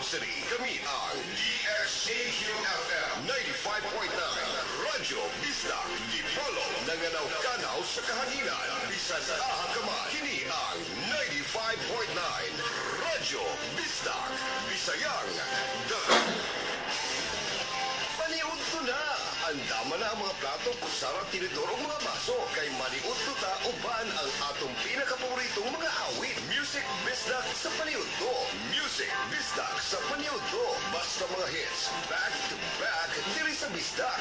City. Kami ang DSAQ-FM 95.9 Radyo Bisdak di Polo Nanganaw-kanaw sa kahanginan. Bisan ahakaman. Kini ang 95.9 Radyo Bisdak Bisayang Maniudto na! Andama na ang mga plato, kusara, tinidor o mga baso. Kay maniudto ta, uban ang atong pinakapaboritong mga awit. Music Bisdak sa Paniudto. Music Bisdak sa Paniudto. Basta mga hits, back to back, diri sa Bisdak.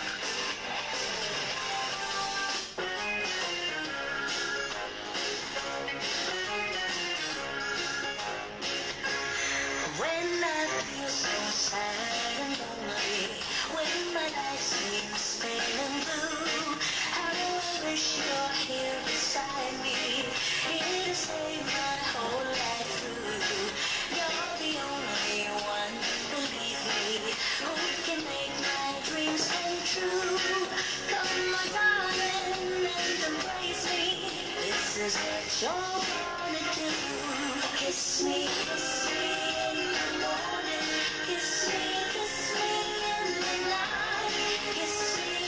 When I feel so sad and lonely, when my life seems pale and blue, how do I wish you're here beside me, here to save my whole life through. You're the only one, believe me, who can make my dreams come true. Come my darling and embrace me, this is what you're gonna do. Kiss me in the morning, kiss me in the night, kiss me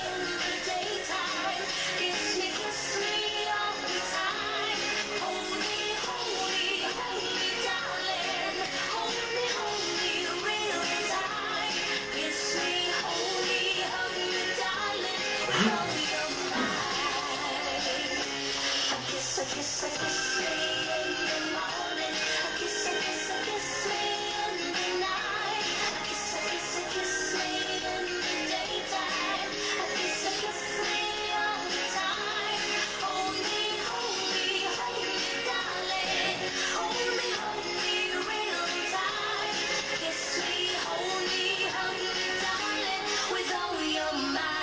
in the daytime, kiss me all the time. Hold me, darling, hold me real tight. Kiss me, hug me, darling, with all your might. I kiss me in the morning, I kiss me in the night, I kiss me in the daytime, I kiss me all the time. Hold me, darling, hold me real tight. Kiss me, hug me, darling, with all your might.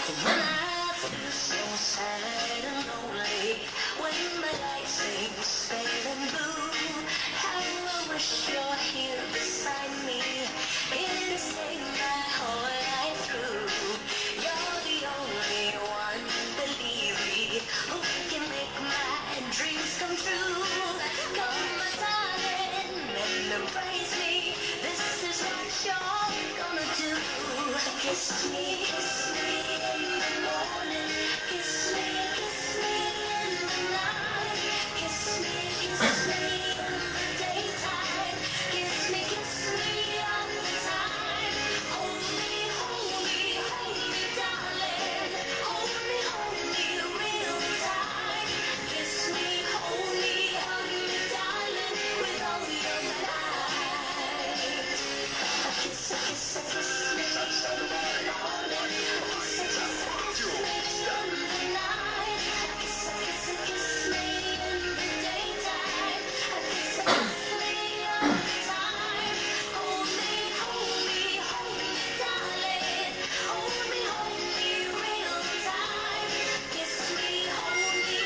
When I feel so sad and lonely, when my life seems pale and blue, how I wish you're here beside me, here to save my whole life through. You're the only one, believe me, who can make my dreams come true. Come, my darling, and embrace me, this is what you're gonna do. Kiss me in the morning, kiss me in the night, kiss me in the daytime, kiss me all the time. Hold me, darling, hold me real tight. Kiss me, hug me, darling, with all your might. I kiss me in the morning, kiss me in the night, kiss me in the daytime, I kiss me all the time. Hold me, darling, hold me real tight. Kiss me, hug me,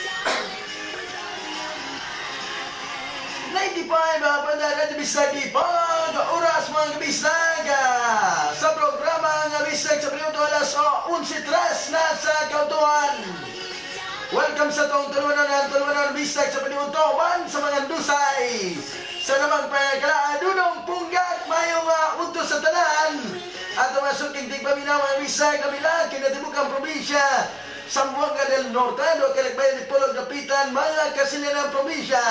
darling, with all your might. 95 Bandara de Bisagi pag oras mga kabisag sa programa ng Bisag sa minuto alas 11:03 na sa kautuhan. Welcome sa tong tulunan Bisag sa minuto 1 sa mga dusay sa namang pagkalaadunong punggat mayong utos sa tanan at mga suking tigpaminaw mga Bisag kabilang kinatibukang probinsya Zamboanga del Norte, Kalakbayan de Polo, Dapitan, mga kasilanang probinsya,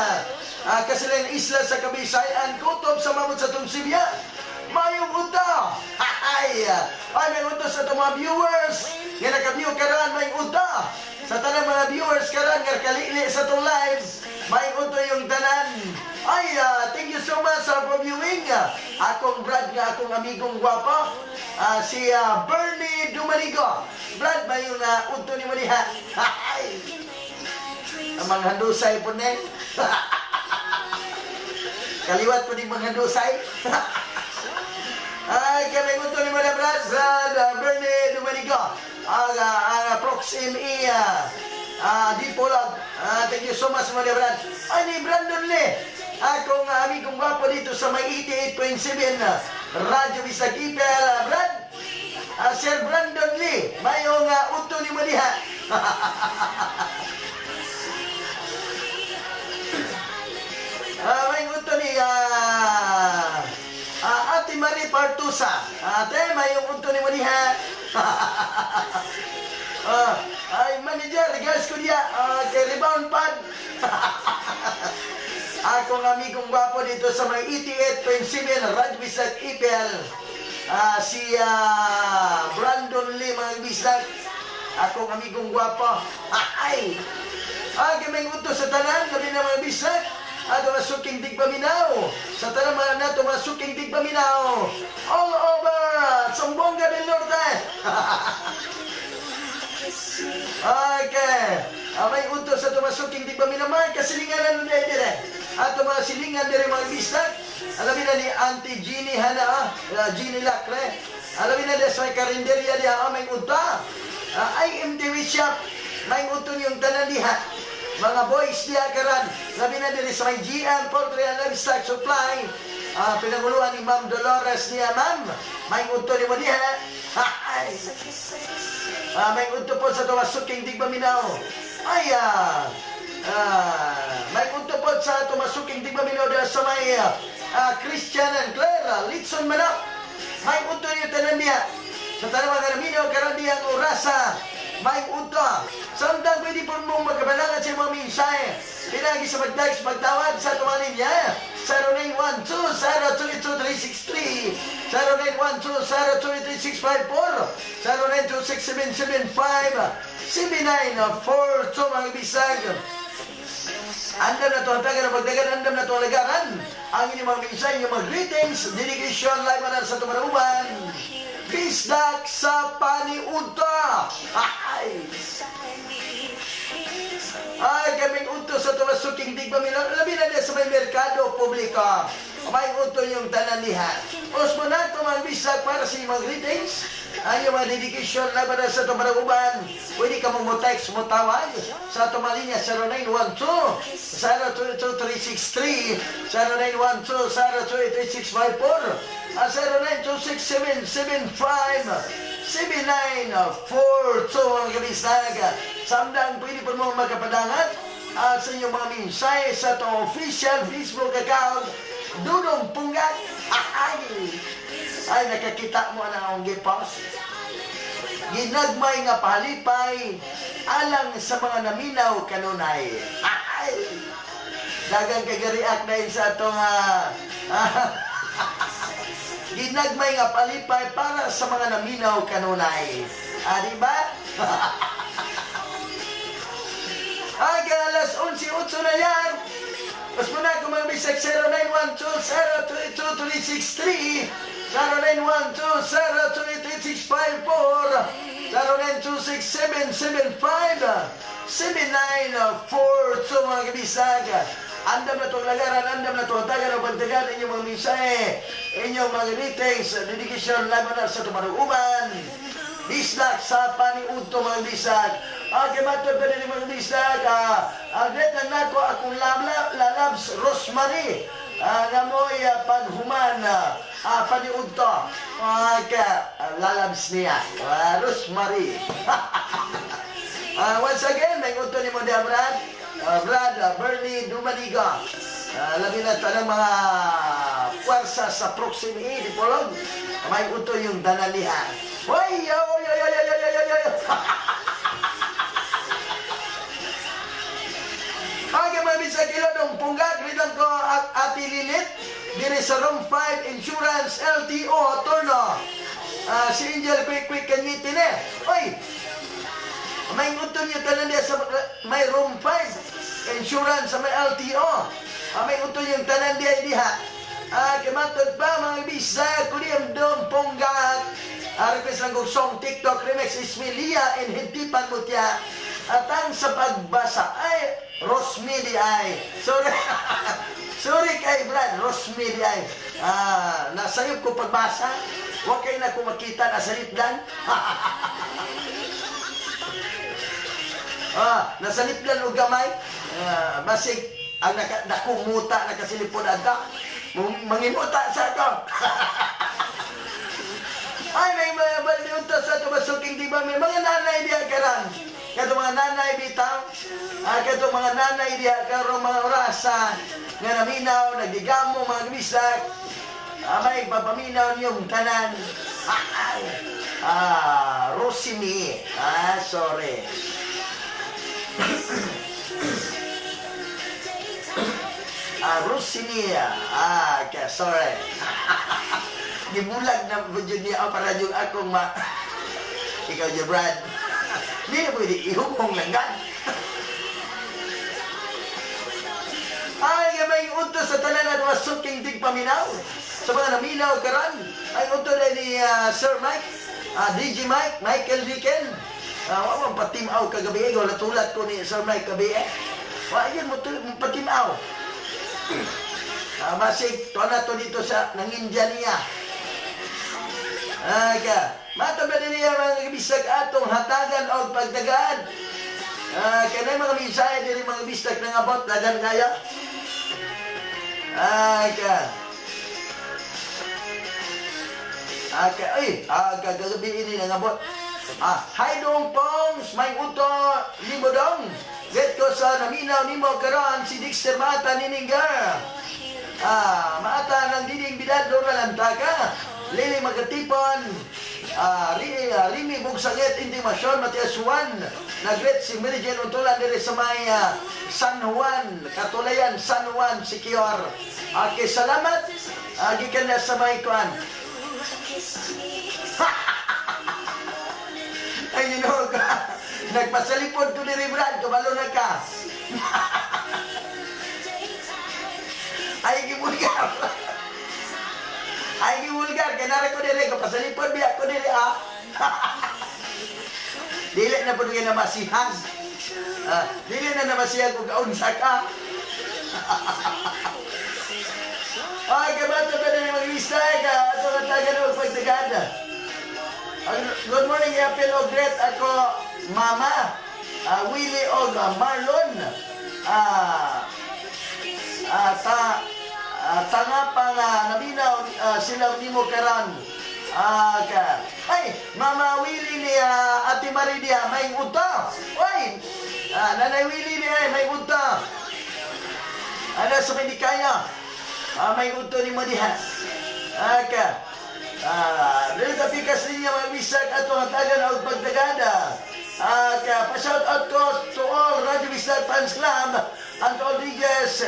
kasilanang isla sa Kabisayan, kutob sa mamut sa Tunsibya, mayong unta. Ay, may unta sa itong mga viewers, nga naka-view karan, may unta. Sa tanang mga viewers karan, nga kalili sa itong live, may unta yung tanan. Ay, thank you so much for viewing. Akong Brad nga, akong amigong gwapa, si Bernie Dumarigo. Brad, may yung unto ni mo niya. Ay! Ang mga handusay po na. Kaliwat po ni mga handusay. Ay, kami unto ni mo na, Brad. Brad, Bernie Dumarigo. Ang Proxim Dipolog. Thank you so much mo niya, Brad. Ay, ni Brandon Lee. Akong amigong gwapo dito sa may 88.7 Radyo Bisag Ipel. Brad, Sir Brandon Lee. mayong uto ni mo diha. May uto ni Ate Marie Partusa. Ate, mayong uto ni mo diha. Ay, manager, regards ko diya. Kay Rebound Pad. Akong amigong gwapo dito sa may 88.7 Radyo Bisag Ipel. Si Brandon Lee, mga bisag. Akong amigong gwapo. Ay! Gamay utos sa tanan, labi na mga bisag. Ato masuking tigpaminaw. Sa tanan mga nato masuking tigpaminaw. All over! Sambonga del Norte! Okay. May utos sa tumasuking tigpaminaw. Kasilinganan na dire. Ato mga silingan dire mga bisag. Alamin na ni Auntie Jeannie Hana, Jeannie Lacre. Alamin na di sa karinderya di aming unta. IMTV shop. May uto niyong tanan diha. Mga boys diha karan. Alamin na di sa may GM Poultry and Livestock Supply. Pinaguluan ni Ma'am Dolores niya, ma'am. May uto ni mo diha. May uto po sa tumasuking tigpaminaw. May uto po sa tumasuking tigpaminaw dahil sa may Christian and Claire Litson Manap. May uto niyo tanan niya. Sa tanang mga naminaw karan diya ang orasa. May uto. Samtang pwede po mong magkabalangan sa mga minsay. Pinagi sa mag-text, magtawad sa tumanin niya. 0912-022-363 0912-022-654 0926-775-7942 mga bisag. Andam na ito ang taga na pagdagan, andam na ito ang lagaran. Ang inyong mga minsay, inyong mga greetings, dedication, live manar sa tumaruban. Bisdak sa paniunta. Ay, kaming utos sa tumasuking tigpaminaw. Labi na din sa may merkado publiko. May uto yung tanan niha. Os mo na ito mga bisag para sa mga greetings. Ang iyong mga dedication na para sa tumaraguban. Pwede ka mong text mo tawag sa tumalinya 0912-022-363 0912-022-654 0926-775-7942 mga kabisag. Samdang pwede po mo magkapadangat sa inyong mga minsay sa itong official Facebook account Dudong Pungat. Ay, nakakita mo na akong gipost. Ginagmay nga palipay alang sa mga naminaw kanunay. Dagang kagariak na yun sa itong ginagmay nga palipay para sa mga naminaw kanunay. Diba? Alas 11:08 na yan. Mas muna kung mga bisag 0912-022-363 0912-022-654 0926-775-7942 mga kabisag. Andam na itong lagaran, andam na itong taga ng bantagan, inyong mga misahe, inyong mga greetings, dedication, labanan sa tumaruguban. Bisdak sa paniunto mga bisag. Kimatod pa rin mga bisag. Agret na nako akong lalabs Rosemary. Nga mo'y paghuman paniunto. Lalabs niya. Rosemary. Once again, may unto ni mo diya, Brad. Brad Bernie Dumaniga. Labi na ito ng mga puwersa sa proximity di Polog. May unto yung danalihan. Hoy! Ang mabit sa kilodong punggak, ritang ko at Ati Lilit, diri sa Room 5 Insurance LTO, Torno. Si Angel quick kanyitin Hoy! May nguto niyo tanan niya sa may Room 5 Insurance sa may LTO. May nguto yung tanan niya diha. Kimatod pa mga bisa, kuliyam dong punggak. Request lang kong song TikTok remix Ismilia and Hintipan mo tiya. At ang sa pagbasa ay Rosmidi ay. Sorry. Sorry kay Brad, Rosmidi ay. Nasayop ko pagbasa. Huwag kayo na kung makita na sa litlan. Nasa litlan o gamay. Basig ang nakumuta, nakasilipon agka. Mangimuta sa ako. Ay, may mga baldiunta sa tumasuking di ba may mga nanay diya karan. Kato mga nanay bitaw. Kato mga nanay diya karon mga orasa nga naminaw, nagdigamo mga kabisag. May papaminaw niyong tanan. Rosimi. Sorry. Rosimi. Sorry. Gibulag na po dyan niya para dyan akong ikaw dyan, Brad. Hindi na pwede ihumong langgan. Ay, may unto sa tanan at masuking tigpaminaw. Sa mga naminaw karan. Ay unto na ni Sir Mike, DJ Mike, Michael Dicken. Wawang patimaw kagabi. Wala tulad ko ni Sir Mike kabi Wawang mo patimaw. Masig, tuwa na to dito sa nangindya niya. Mataba na niya mga kabisag atong hatagan o pagdagaan. Kaya mga minsaya din mga bisag ng abot, lagan kaya. Kagabi ini ng abot. Hi dong pongs, may uto, limo dong. Get ko sa naminaw nimo karon si Dexter Mata nininga. Mata ng diding bidad do lantaka. Lili magatipon. Rimi bugsangit intimasyon Matias Juan. Nagret si Meridian Untulan diri sa may San Juan, Katulayan, San Juan, Sikior. Salamat. Gikan na sa may kuan. Ay, ka. Nagpasalipod ko diri, Brad. Kabalo na ka. Ay, gibulgar. Ay, gibulgar. Kanara ko diri. Kapasalipod biya ko diri, Dili na po na masihag. Dili na masihag kung kaunsa ka. Ay, kabata pa na yung mag-lista ka. Ato ka taga na magpagdagada. Good morning, Yapil Ogret. Ako, Mama. Willie og Marlon. Tanga pa nga naminaw sila ni mo karan. Ay, Mama Willie ni Ate Maridia, may unta. Oy, Nanay Willie ni may unta. Ano sa Medikaya? May unta ni Madiha. Dili tapikas niya mga bisag ato hatagan o pagdagada. Pa-shout out ko to all Radio Bisag Fans Club and to all DJs.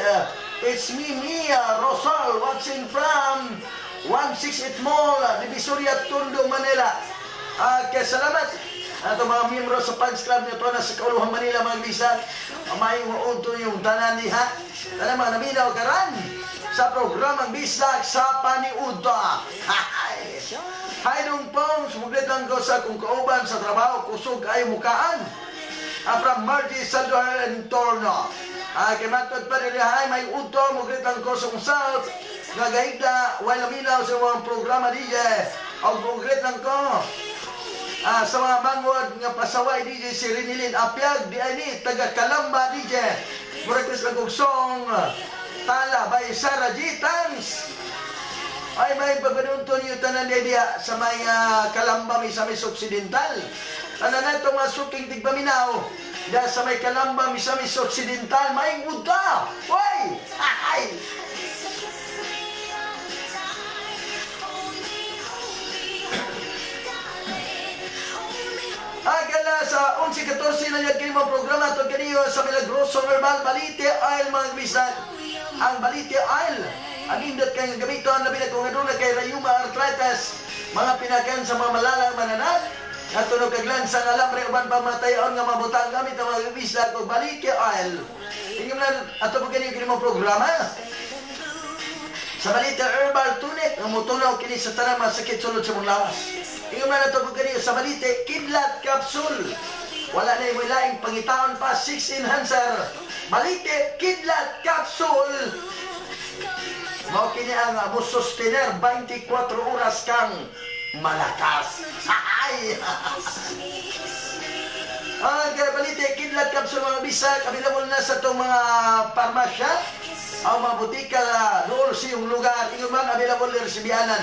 It's me, Mia Rosal, watching from 168 Mall, Divisoria, Tondo, Manila. Salamat. Ato mga miyembro sa Fans Club nito na sa Kauluhan, Manila, mga bisag. May unto yung tanan diha. Tanan mga naminaw karan sa programang Bisag sa Paniudto. Hi dong pong, sumuglit lang ko sa kung kauban sa trabaho, kusog kayo mukaan. From Marty Salvador and Torno. Kay matod pa rin, hi, may uto, muglit lang ko sa kung south. Gagahigda, wala minaw sa mga programa DJ. O muglit lang ko. Sa mga mangod nga pasaway DJ si Rinilin Apyag, di ay ni, taga Kalamba DJ. Muratis lang kong song, Tala by Sarah G. Tangs. Ay may pagbanunton yung tanan niya sa may Kalamba, may sa may Occidental. Tanan na itong suking tigbaminaw. Dahil sa may Kalamba, may sa may Occidental, may muda. Uy! Ay! Agala sa 11-14 na kayo mga programa ito kaniyo sa Milagroso Verbal Balite Oil mga bisag. Ang Balite Oil ang indot kayong gamiton labi na kung ano na kay Rayuma Arthritis, mga pinakan sa mga malalang mananat at tunog kaglan sa alambre uban pamatayon nga mabutang gamit ang mga bisag o Balite Oil. Tingnan na ato po kaniyo mga programa sa Balite Herbal Tunic ang mutunaw kini sa tanang masakit sulod sa mong lawas. Tingnan na ito po kaniyo sa Balite Kidlat Capsule. Wala na yung laing pangitaon pa 6 enhancer. Balite Kidlat Capsule. Mao kini ang musustiner 24 oras kang malakas. Ay! Ang Balite Kidlat Capsule mga bisag, available na sa itong mga parmasya, ang mga butika doon sa iyong lugar. Ingon man, available na resibianan.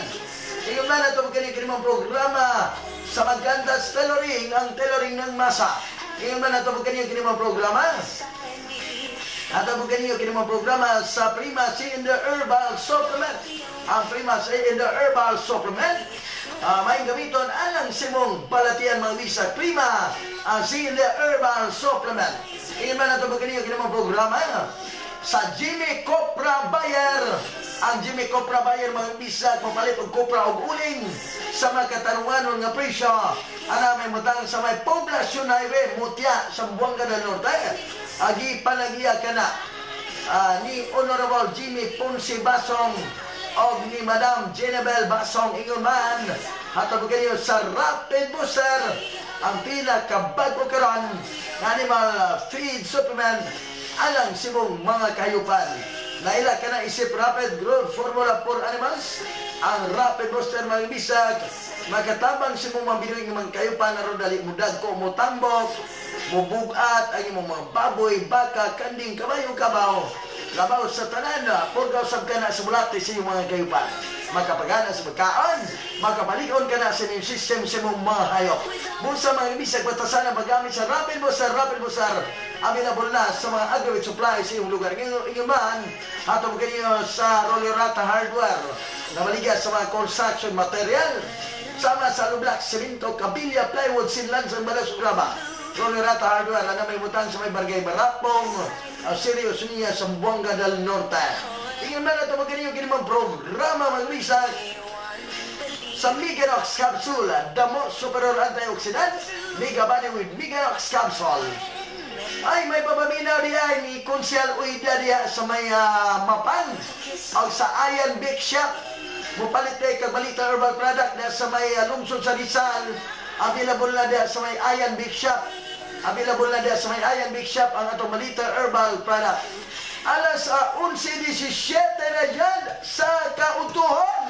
Ingon man, ito magkani mga programa sa Magkandas Tailoring, ang tailoring ng masa. Ngayon ba natapos kanyo kini mga programa? Natapos kanyo kini mga programa sa Prima C in the Herbal Supplement. Ang Prima C in the Herbal Supplement, may gamiton alang simong balatian mga bisag. Prima C in the Herbal Supplement. Ngayon ba natapos kanyo kini mga programa? Sa Jimmy Copra Bayer. Ang Jimmy Copra Bayer mga bisag, mapalit og kopra og uling sa mga katarunganon nga presyo. Ana may mutang sa may Poblacion Highway, Mutya, sa Buanga del Norte. Agi panagiya ka na ni Honorable Jimmy Ponce Basong o ni Madam Jenabel Basong ingon man. Hatag kayo sa Rapid Booster, ang pinakabago karon nga animal feed supplement alang simong mga kahayupan. Naila ka na isip Rapid Growth Formula for Animals. Ang Rapid Booster mga bisag, magkatabang si mong mabinuing mga kayupan na ron dali mudag ko mo tambok, mubugat ang imong mga baboy, baka, kanding, kabayo, kabaw. Labaw sa tanan na, purgaw sab ka na sa mulati sa iyong mga kayupan. Magkapagana sa magkaon, magkapalikon ka na sa inyong system sa mong mga hayop. Bunsa mga bisag, batasan na magamit sa Rapid Booster, Rapid Booster. Available na sa mga agri supply sa iyong lugar. Ngayon man, hatong kayo sa Rollerata Hardware na maligas sa mga construction material. Sama sa lublak, semento, kabilya, plywood, sinlan sa balas graba. Rollerata Hardware na may butang sa may barangay Barapong, Serios niya sa Buanga del Norte. Tingnan na ito magkaniyo kinimang programa maglisag sa Miganox Capsule, Damo Superior Antioxidant, Mega Body with Miganox Capsule. Ay, may papaminaw diya ni Konsyal Uida diya sa may Mapan o sa Ayan Bake Shop. Mupalit na Kagbalita Herbal Product na sa may lungsod sa Rizal. Available na diya sa may Ayan Bake Shop. Available na diya sa may Ayan Bake Shop ang atong Balita Herbal Product. Alas 11:17 na dyan sa Kautuhon.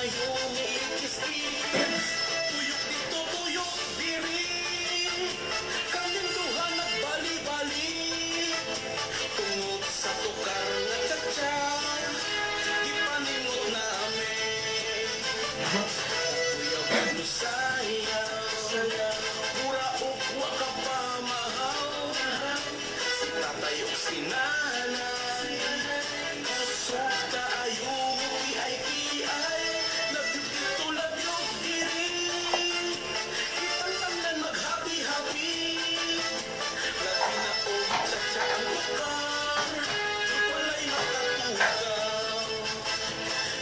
ayaw mo ikis-ikis. Tuyok dito, tuyok diri. Kalinduhan at bali-bali. Tungod sa tukar na tsa-tsa. Gipaningot namin. Kuya Bano sayaw. Pura ukwa ka pa mahal. Si tatay o si nanay. Kusok tayo mo i-ay-i-ay. Labyog dito, labyog diri. Kitang tanglan mag-happy-happy. Labi na o tsa-tsa ang lugar. Walay makatugaw.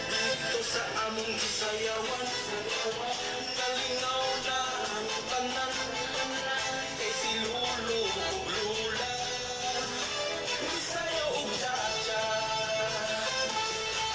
Dito sa among gisayawan. Nalingaw na ang tanan. Kay si Lolo ug Lula. Isayaw og tsa-tsa.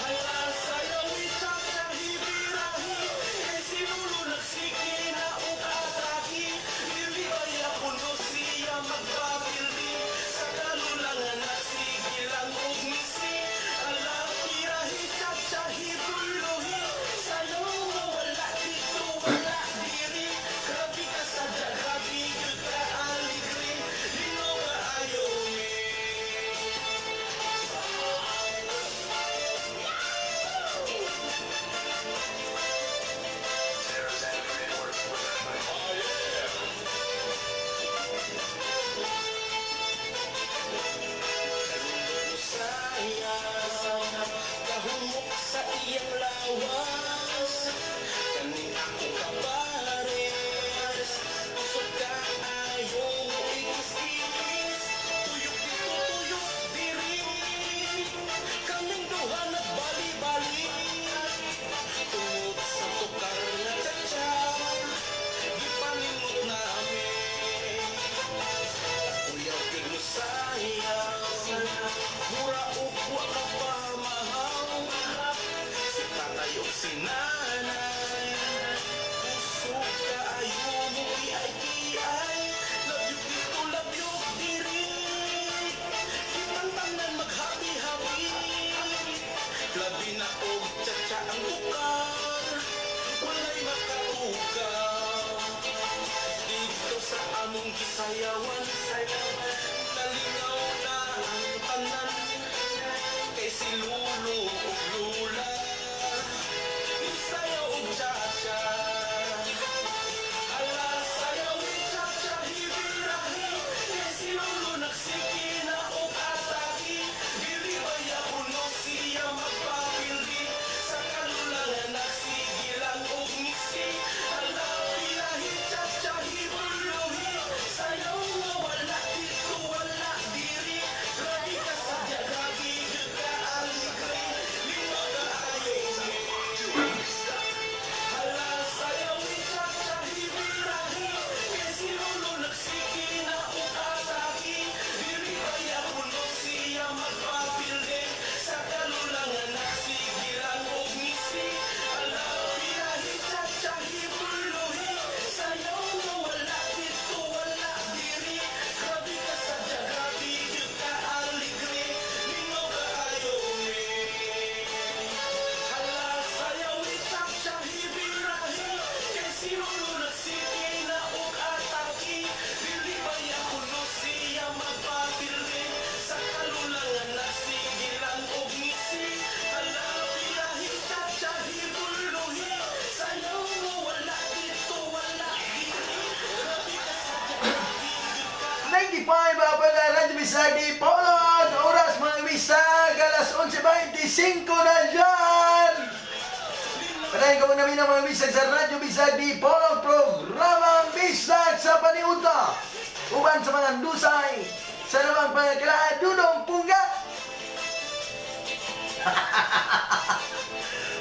Hala, sayaw ni tsa-tsa, hibirahi. Kay si Lolo nagsige na og atake. Dili baya kuno siya magpapildi. Sa kalulangan nagsige lang og misi. Hala, pirahi, tsa-tsa, hibulohi. Sayaw mo wala dito, wala diri. Grabe ka sa grabe ka aligri. Lino ka ayaw ni. Kahumok sa iyang lawas. Kaning ako kabares. Kusog ka ayaw mo ikis-ikis. Tuyok dito, tuyok diri. Kaming duha nagbali-bali. Tungod sa tukar na tsa-tsa. Gipaningot namin. Kuya Bano sayaw. Mura ukwa ka pa mahal. Si tatay o si nanay. Kusog ka ayaw mo i-ay-i-ay. Labyog dito, labyog diri. Kitang tanglan mag-happy-happy. Labi na og tsa-tsa ang tukar. Walay makatugaw. Dito sa among gisayawan. Nalingaw na ang tanan. Kay si Lolo ug Lula. Isayaw og tsa-tsa. Hala, sayaw ni tsa-tsa, hibirahi. Kay si Lolo nagsige na og atake. Dili baya kuno siya magpapildi. Sa kalulangan nagsige lang og misi. Hala, pirahi, tsa-tsa, hibulohi. Sayaw mo wala dito, wala diri. Grabe ka sa grabe ka aligri. Lino ka ayaw ni. Hala, sayaw ni tsa-tsa, hibirahi. Kay si Lolo nagsige na og atake. Dili baya kuno siya magpapildi. Sa kalulangan nagsige lang og misi. Hala, pirahi, tsa-tsa, hibulohi. Sayaw mo wala dito, wala diri. Grabe ka sa grabe ka aligri. Lino ka ayaw ni. Hala, sayaw ni tsa-tsa, hibirahi. Kay si Lolo nagsige na og atake. Dili baya kuno siya magpapildi. Sa kalulangan nagsige lang og misi. Hala, pirahi, tsa-tsa, hibulohi. Sayaw mo wala dito, wala diri. Grabe ka sa grabe ka 95 mga Radyo Bisagi, Paulog, oras mga bisag, alas 11:25 na dyan. Panahin ka muna ng mga bisag sa Radyo Bisagi, Paulog, programang bisag sa paniunta. Uban sa mga dusay, sa namang pangakalaan, Dudong Pungga.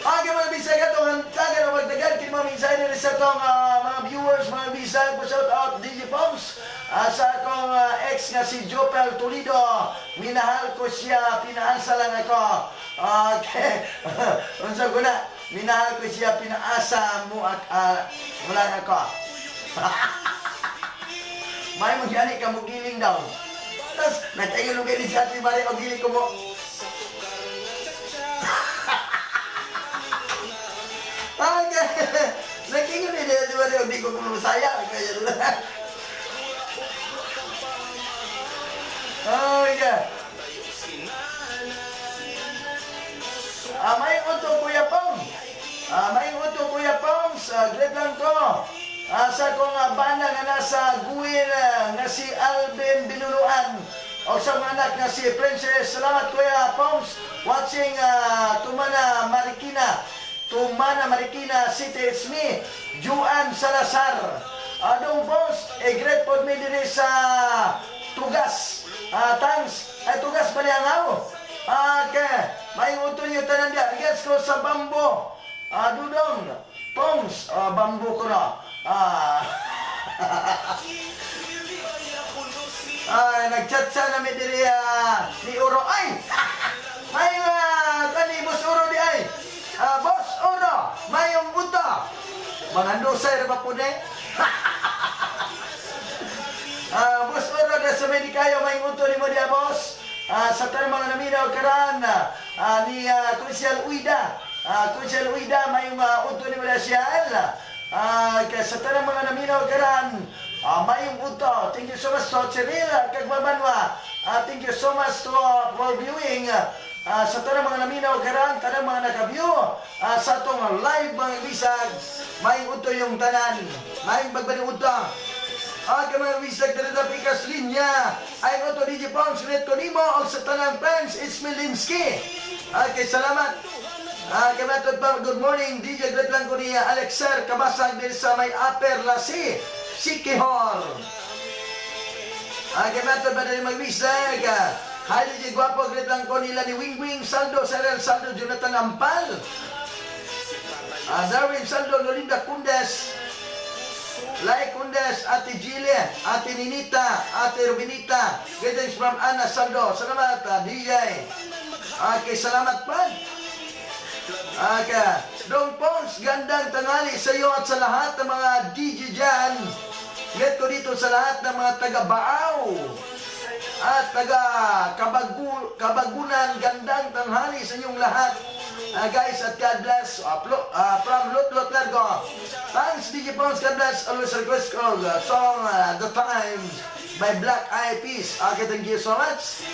Okay mga bisag, itong hantagan na magdagan, kini mga bisag na sa itong mga viewers, mga bisag, pa-shout out DJ Poms. Sa akong ex nga si Jopel Toledo, minahal ko siya, pinaasa lang ako. Okay. Unsa ko na, minahal ko siya, pinaasa mo at wala na ako. May magyani ka mo giling daw. Tapos, nagtayo nung ganit sa atin, mali o giling ko mo. yung di ko kumusaya. Oh my God. May uto Kuya Pong. May uto Kuya Pong. Great lang ko. Sa kong bana nga nasa Guin nga si Alvin Binuluan. O sa mga anak nga si Princess. Salamat Kuya Pongs. Watching Tumana Marikina City. It's me, Juan Salazar. Adong Pongs, great po me diri sa Tugas. Thanks. Ay Tugas Baliangaw. Okay. May uto niyo tanan diya. Gets ko sa Bambo. Dudong. Pongs. Bambo ko na. Nag-chat sa namin diri ni Uro. Ay! May Boss Uro di ay. Boss Uro, may uto. Mga nusay ba po ni? Boss Uro, sa medikayo, may uto ni mo diya, boss. Sa tanong mga naminaw karan ni Kunsyal Uida. Kunsyal Uida, may uto ni mo diya siya. Sa tanong mga naminaw karan, may uto. Thank you so much to Cheryl Kagbabanwa. Thank you so much for viewing. Sa tanong mga naminaw karan, tanong mga naka-view. Sa itong live mga bisag, may uto yung tanan. May bagbani uto. Mga bisag na rin pikas linya. Ay uto DJ Pongs, Reto Nimo, o sa tanang fans, it's Milinski. Okay, salamat. Kamatod pa, good morning. DJ Great lang ko niya, Alexer Kabasag din sa may Upper Lasi, Sikihor. Kamatod pa na rin magbisag. Hi DJ Guapo, great lang ko nila ni Wing Wing Saldo, Sarel Saldo, Jonathan Ampal. Darwin Saldo, Lolinda Kundes, Lai Kundes, Ate Jile, Ate Ninita, Ate Rubinita. Greetings from Ana Saldo. Salamat, DJ. Okay, salamat pa. Okay. Dong Pons, gandang tangali sa iyo at sa lahat ng mga DJ dyan. Get ko dito sa lahat ng mga taga-Baaw at taga-Kabagunan. Gandang tanghali sa inyong lahat. Guys, at God bless. From Lot Largo. Thanks, DJ Pons. God bless. Always request ko song The Times by Black Eyed Peas. Okay, thank you so much.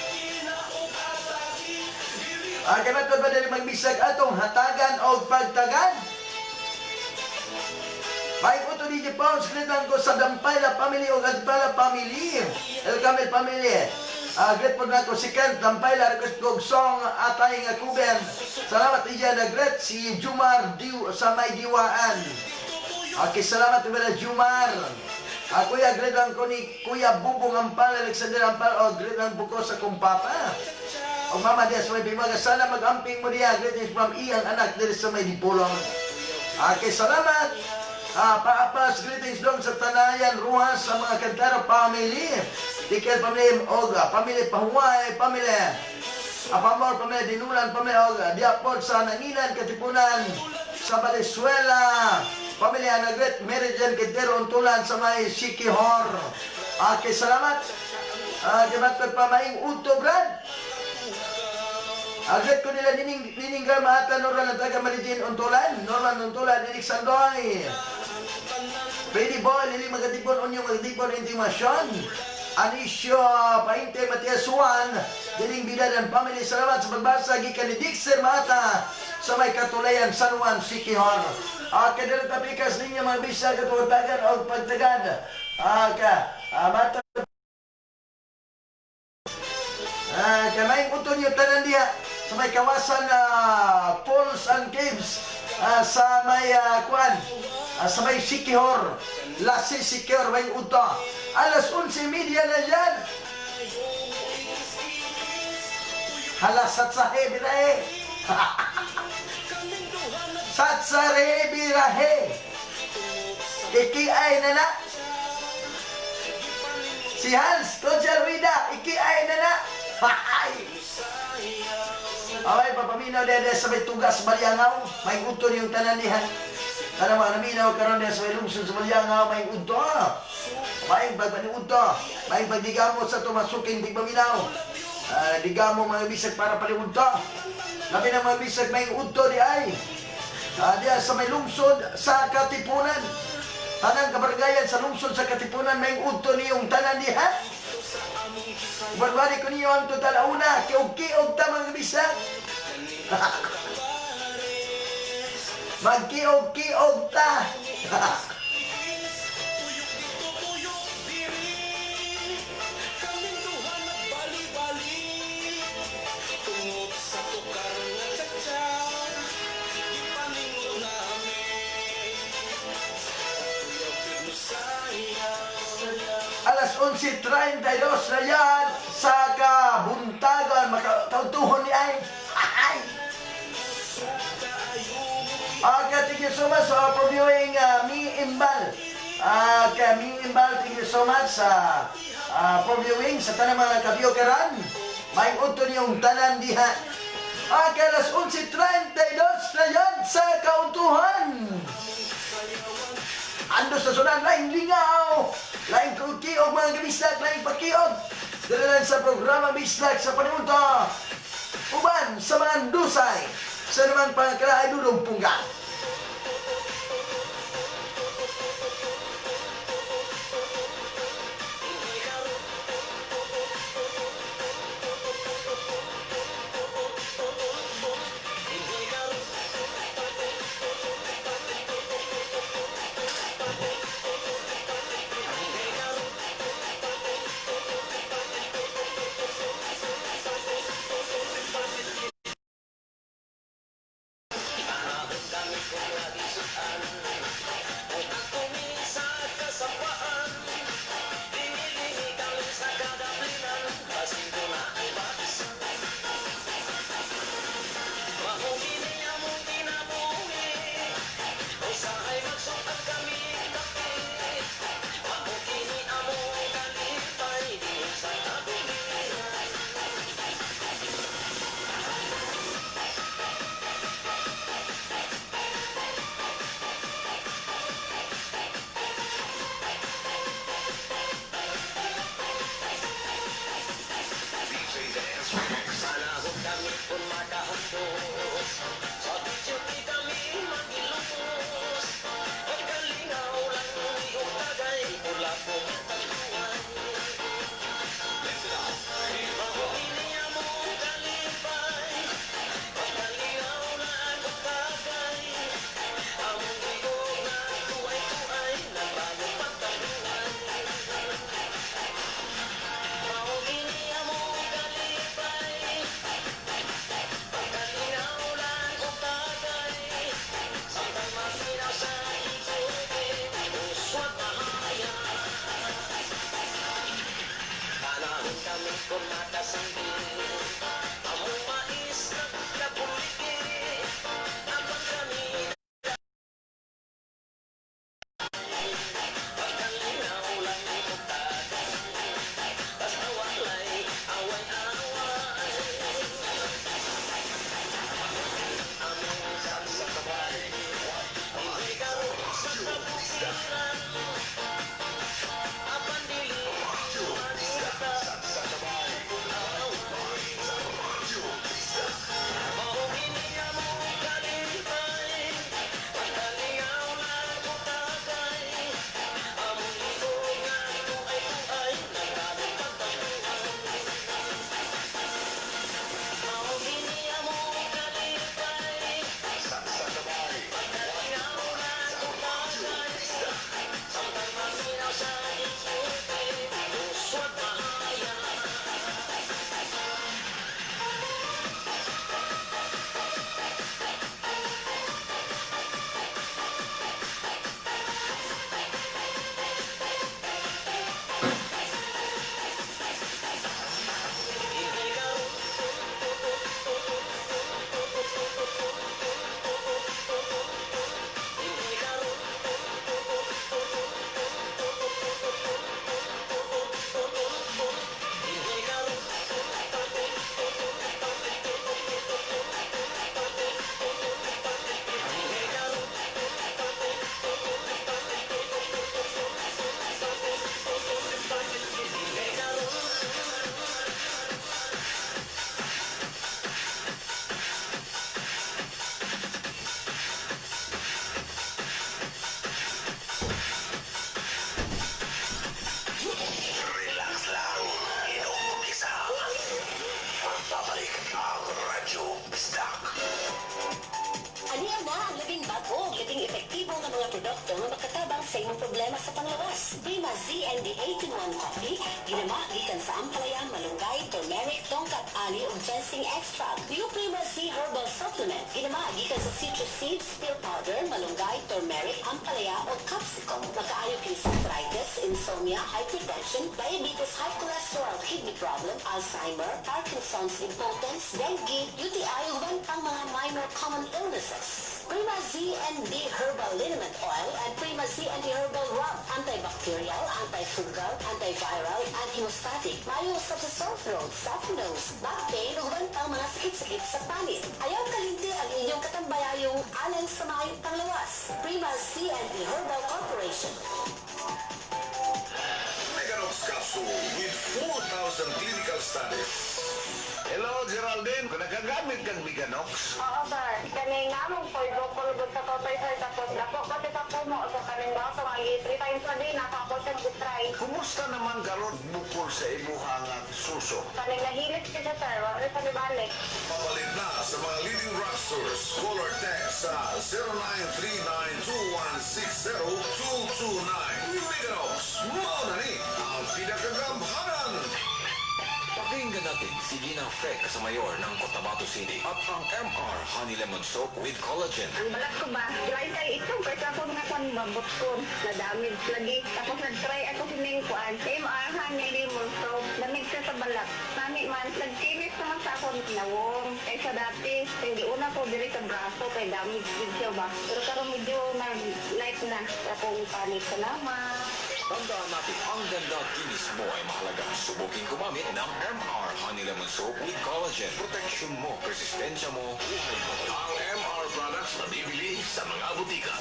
Kamatod ba na rin magbisag atong hatagan o pagtagan? May uto DJ Pons, greetan ko sa Dampayla Family o Dampayla Family. El Camel Family. Great po na ko si Kent Dampayla, request ko song atay nga kuben. Salamat iya na great si Jumar sa may diwaan. Okay, salamat ibala Jumar. Kuya, greetan ko ni Kuya Bubong Ampal, Alexander Ampal, o greetan po ko sa kumpapa. O mama diya sa may bimaga, sana mag-amping mo diya. Greetings from iyang anak dito sa may dipulong. Okay, salamat. Paapas, greetings doon sa Tanayan, Ruhas, sa mga Kantaro family. Tikel family, Oga, family Pahuay, family. Apamor, family Dinulan, family Oga. Diapod sa Nanginan, Katipunan, sa Valenzuela. Family Anagret, Meridian, Kentero, Untulan, sa may Sikihor. Okay, salamat. Kamatod pa maing Uto, Brad. Agad ko nila nininggar mahata Norman ang taga Marijin Untulan, Norman Untulan, Ninik Sandoy. Freddy Boy, Lili Magatipon, Onyo Magatipon, Intimasyon. Anisyo, Painte, Matias Juan, Dining Bida dan Family. Salamat sa pagbasa, gikan ni Dixer Mata, sa may Katulayan, San Juan, Sikihor. Kadala tapikas ninyo mga bisa, katuwatagan o pagtagad. Mata. Kanaing uto niyo tanan diya sa may kawasan Falls and Caves sa may sa may Sikihor, Lasi Sikihor, may uto. Alas 11:30 na yan. Halasat sa hebirahe. Sat sa hebirahe. Ikiay na na. Si Hans, Kunsyal Uida, ikiay na na. Away, papaminaw dede sa may Tugas Baliangaw, may uto yung tananihan. Kana mga naminaw karon dede sa may lungsod sa Baliangaw, may uto. May bagbani uto. May pagdigamo sa tumasuking tigpaminaw. Digamo mga bisag para paliunto. Labi na mga bisag may uto di ay. Diya sa may lungsod sa Katipunan. Tanang kabargayan sa lungsod sa Katipunan may udto niyong tanan diha. Barbari ko niyo ang total una, kiog-kiog ta mga bisag. Magkiog-kiog ta. Tuyok diri kaming duha nagbali-bali tungod sa tukar nga tsatsa gipaningon namin tuyok mo sayang Alas 11:32 na yan sa kabuntagan, makatautuhon ni ay. Ay! Thank you so much sa previewing Mi Imbal. Mi Imbal, thank you so much sa previewing sa tanang mga kabiyukaran. May uto niyong tanan diha. Alas 11:32 na yan sa kautuhan. Ando sa sunan, laing lingaw, laing kiog mga kabislag, laing pakiog. Dala lang sa programa Bislag sa Panimunta. Uban sa mga dusay, sa naman pangkalaay dulong punggang. produkto nga makatabang sa imong problema sa panglawas. Prima ZND 18-1 Coffee, ginama gikan sa ampalaya, malunggay, turmeric, tongkat, ani ug ginseng extract. New Prima Z Herbal Supplement, ginama gikan sa citrus seeds, peel powder, malunggay, turmeric, ampalaya ug capsicum. Makaayo kini sa arthritis, insomnia, hypertension, diabetes, high cholesterol, kidney problem, Alzheimer, Parkinson's, impotence, dengue, UTI ug iban pang mga minor common illnesses. Prima ZND Herbal Liniment Oil and Prima ZND Herbal Rub. Antibacterial, antifungal, antiviral, anti-hemostatic. Mayo sa sore throat, soft nose, back pain, ug iban pang mga sakit-sakit sa panit. Ayaw kalinti ang inyong katambayayong alang sa maayong panglawas. Prima ZND Herbal Corporation. Meganox capsule with 4,000 clinical studies. Hello, Geraldine. Kung nagagamit kang Meganox, Oo, sir. Kani nga mong po, bukol-bukol sa totoy, sir. Tapos, dako kasi sa pumo. So, kanin ba sa mga 3 times a day, nakako siya mag-try. kumusta naman karon bukol sa imuhang suso? Kanin nahilis siya, sir. Wala sa libalik. Papalit na sa mga leading drugstores. Call or text sa 0939-2160229. Meganox, mauna ni ang pinakagamhanan. Pakinggan natin si Gina Freck sa mayor ng Cotabato City at ang MR Honey Lemon Soap with Collagen. Ang balat ko ba? Try kay ito. Kasi ako nga kung mabot ko. Na-damage lagi. Tapos nag-try ako siningkuan. MR, honey, lemon soap. Lamig siya sa balat. Nani man, nag-kinis naman sa akong nawong. Kaysa dati, hindi una ko diri sa braso. Kay damage din siya ba? Pero karon medyo light na. Akong panik sa naman. Tandaan natin, ang ganda at kinis mo ay mahalaga. Subukin gumamit ng MR Honey Lemon Soap with Collagen. Proteksyon mo, resistensya mo, buhay mo. Ang MR products na bibili sa mga butika.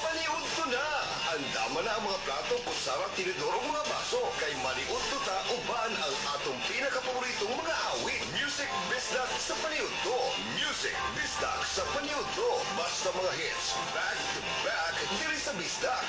Paniudto na! Andama na ang mga plato, kutsara, tinidor mga baso. Kay maniudto ta, uban ang atong pinakapaboritong mga awit. Music Bisdak sa paniudto. Music Bisdak sa paniudto. Basta mga hits, back to back, diri sa Bisdak.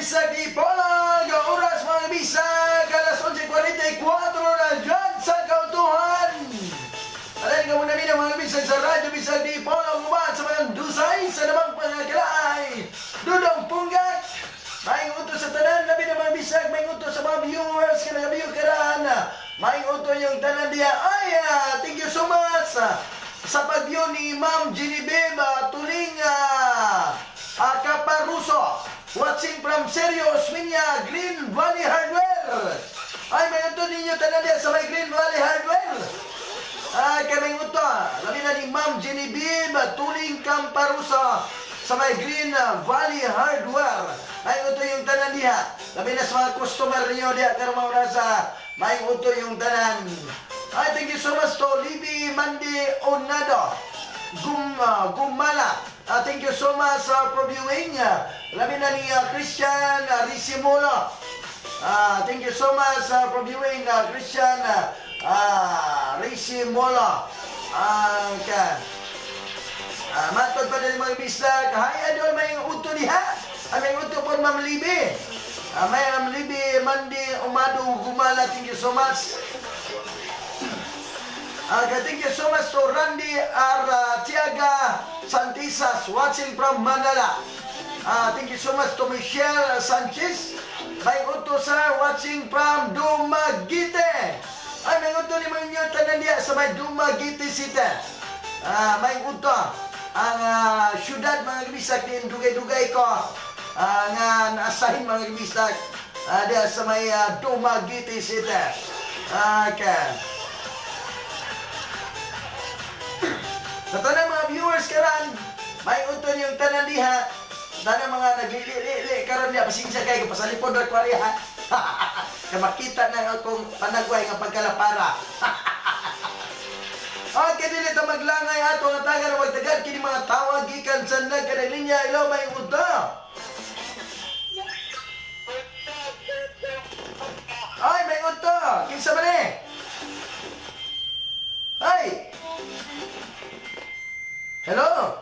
bisag ipalag oras mga bisag alas 11:44 na dyan sa kautuhan. Alain ka muna nila mga bisag sa radyo bisag di ipalag umat sa mga dusay sa namang pangakalaay. Dudong punggak. Maing uto sa tanan labi na mga bisag, maing uto sa mga viewers ka nag-view karan. Maing uto yung tanan diya. Ay, thank you so much sa pag-view ni Ma'am Genevieve Tuling Caparuso. Watching from Serious Minya, Green Valley Hardware. Ay, may uto ninyo tanan diya sa may Green Valley Hardware. Ay, kami uto. Labi na ni Ma'am Genevieve Tuling Caparuso sa may Green Valley Hardware. May uto yung tanan diha. Labi na sa mga customer niyo diha karon mga sa may uto yung tanan. Ay, thank you so much to Libby Mandi Onado Gumala. Thank you so much for viewing. Labi na ni Christian Risimulo. Thank you so much for viewing, Christian Risimulo. Matod pa din mga bisag. Hi, Adol, may uto diha. May uto po Ma'am Libby. May Ma'am Libby Mandi Umado Gumala. Thank you so much. Thank you so much to Randy Artiaga Santisas watching from Manila. Thank you so much to Michelle Sanchez. May uto sir watching from Dumaguete. Ay, may uto ni mga inyo tanan diya sa may Dumaguete City. May uto ang syudad mga kabisag din dugay-dugay ko nga naasahin mga kabisag diya sa may Dumaguete City. Okay. Sa tanang mga viewers karan, may uton yung tanan diha. Tanang mga naglili-li karon diha, pasensya kay pasalipod ra kwari ha. Kaya makita na akong panagway nga pagkalapara. Okay, dili ta maglangay ato nga taga na magdagad kini mga tawag gikan sa nagkanang linya. Hello, may uto. Ay, may uto. Kinsa man eh? Ay. Hello?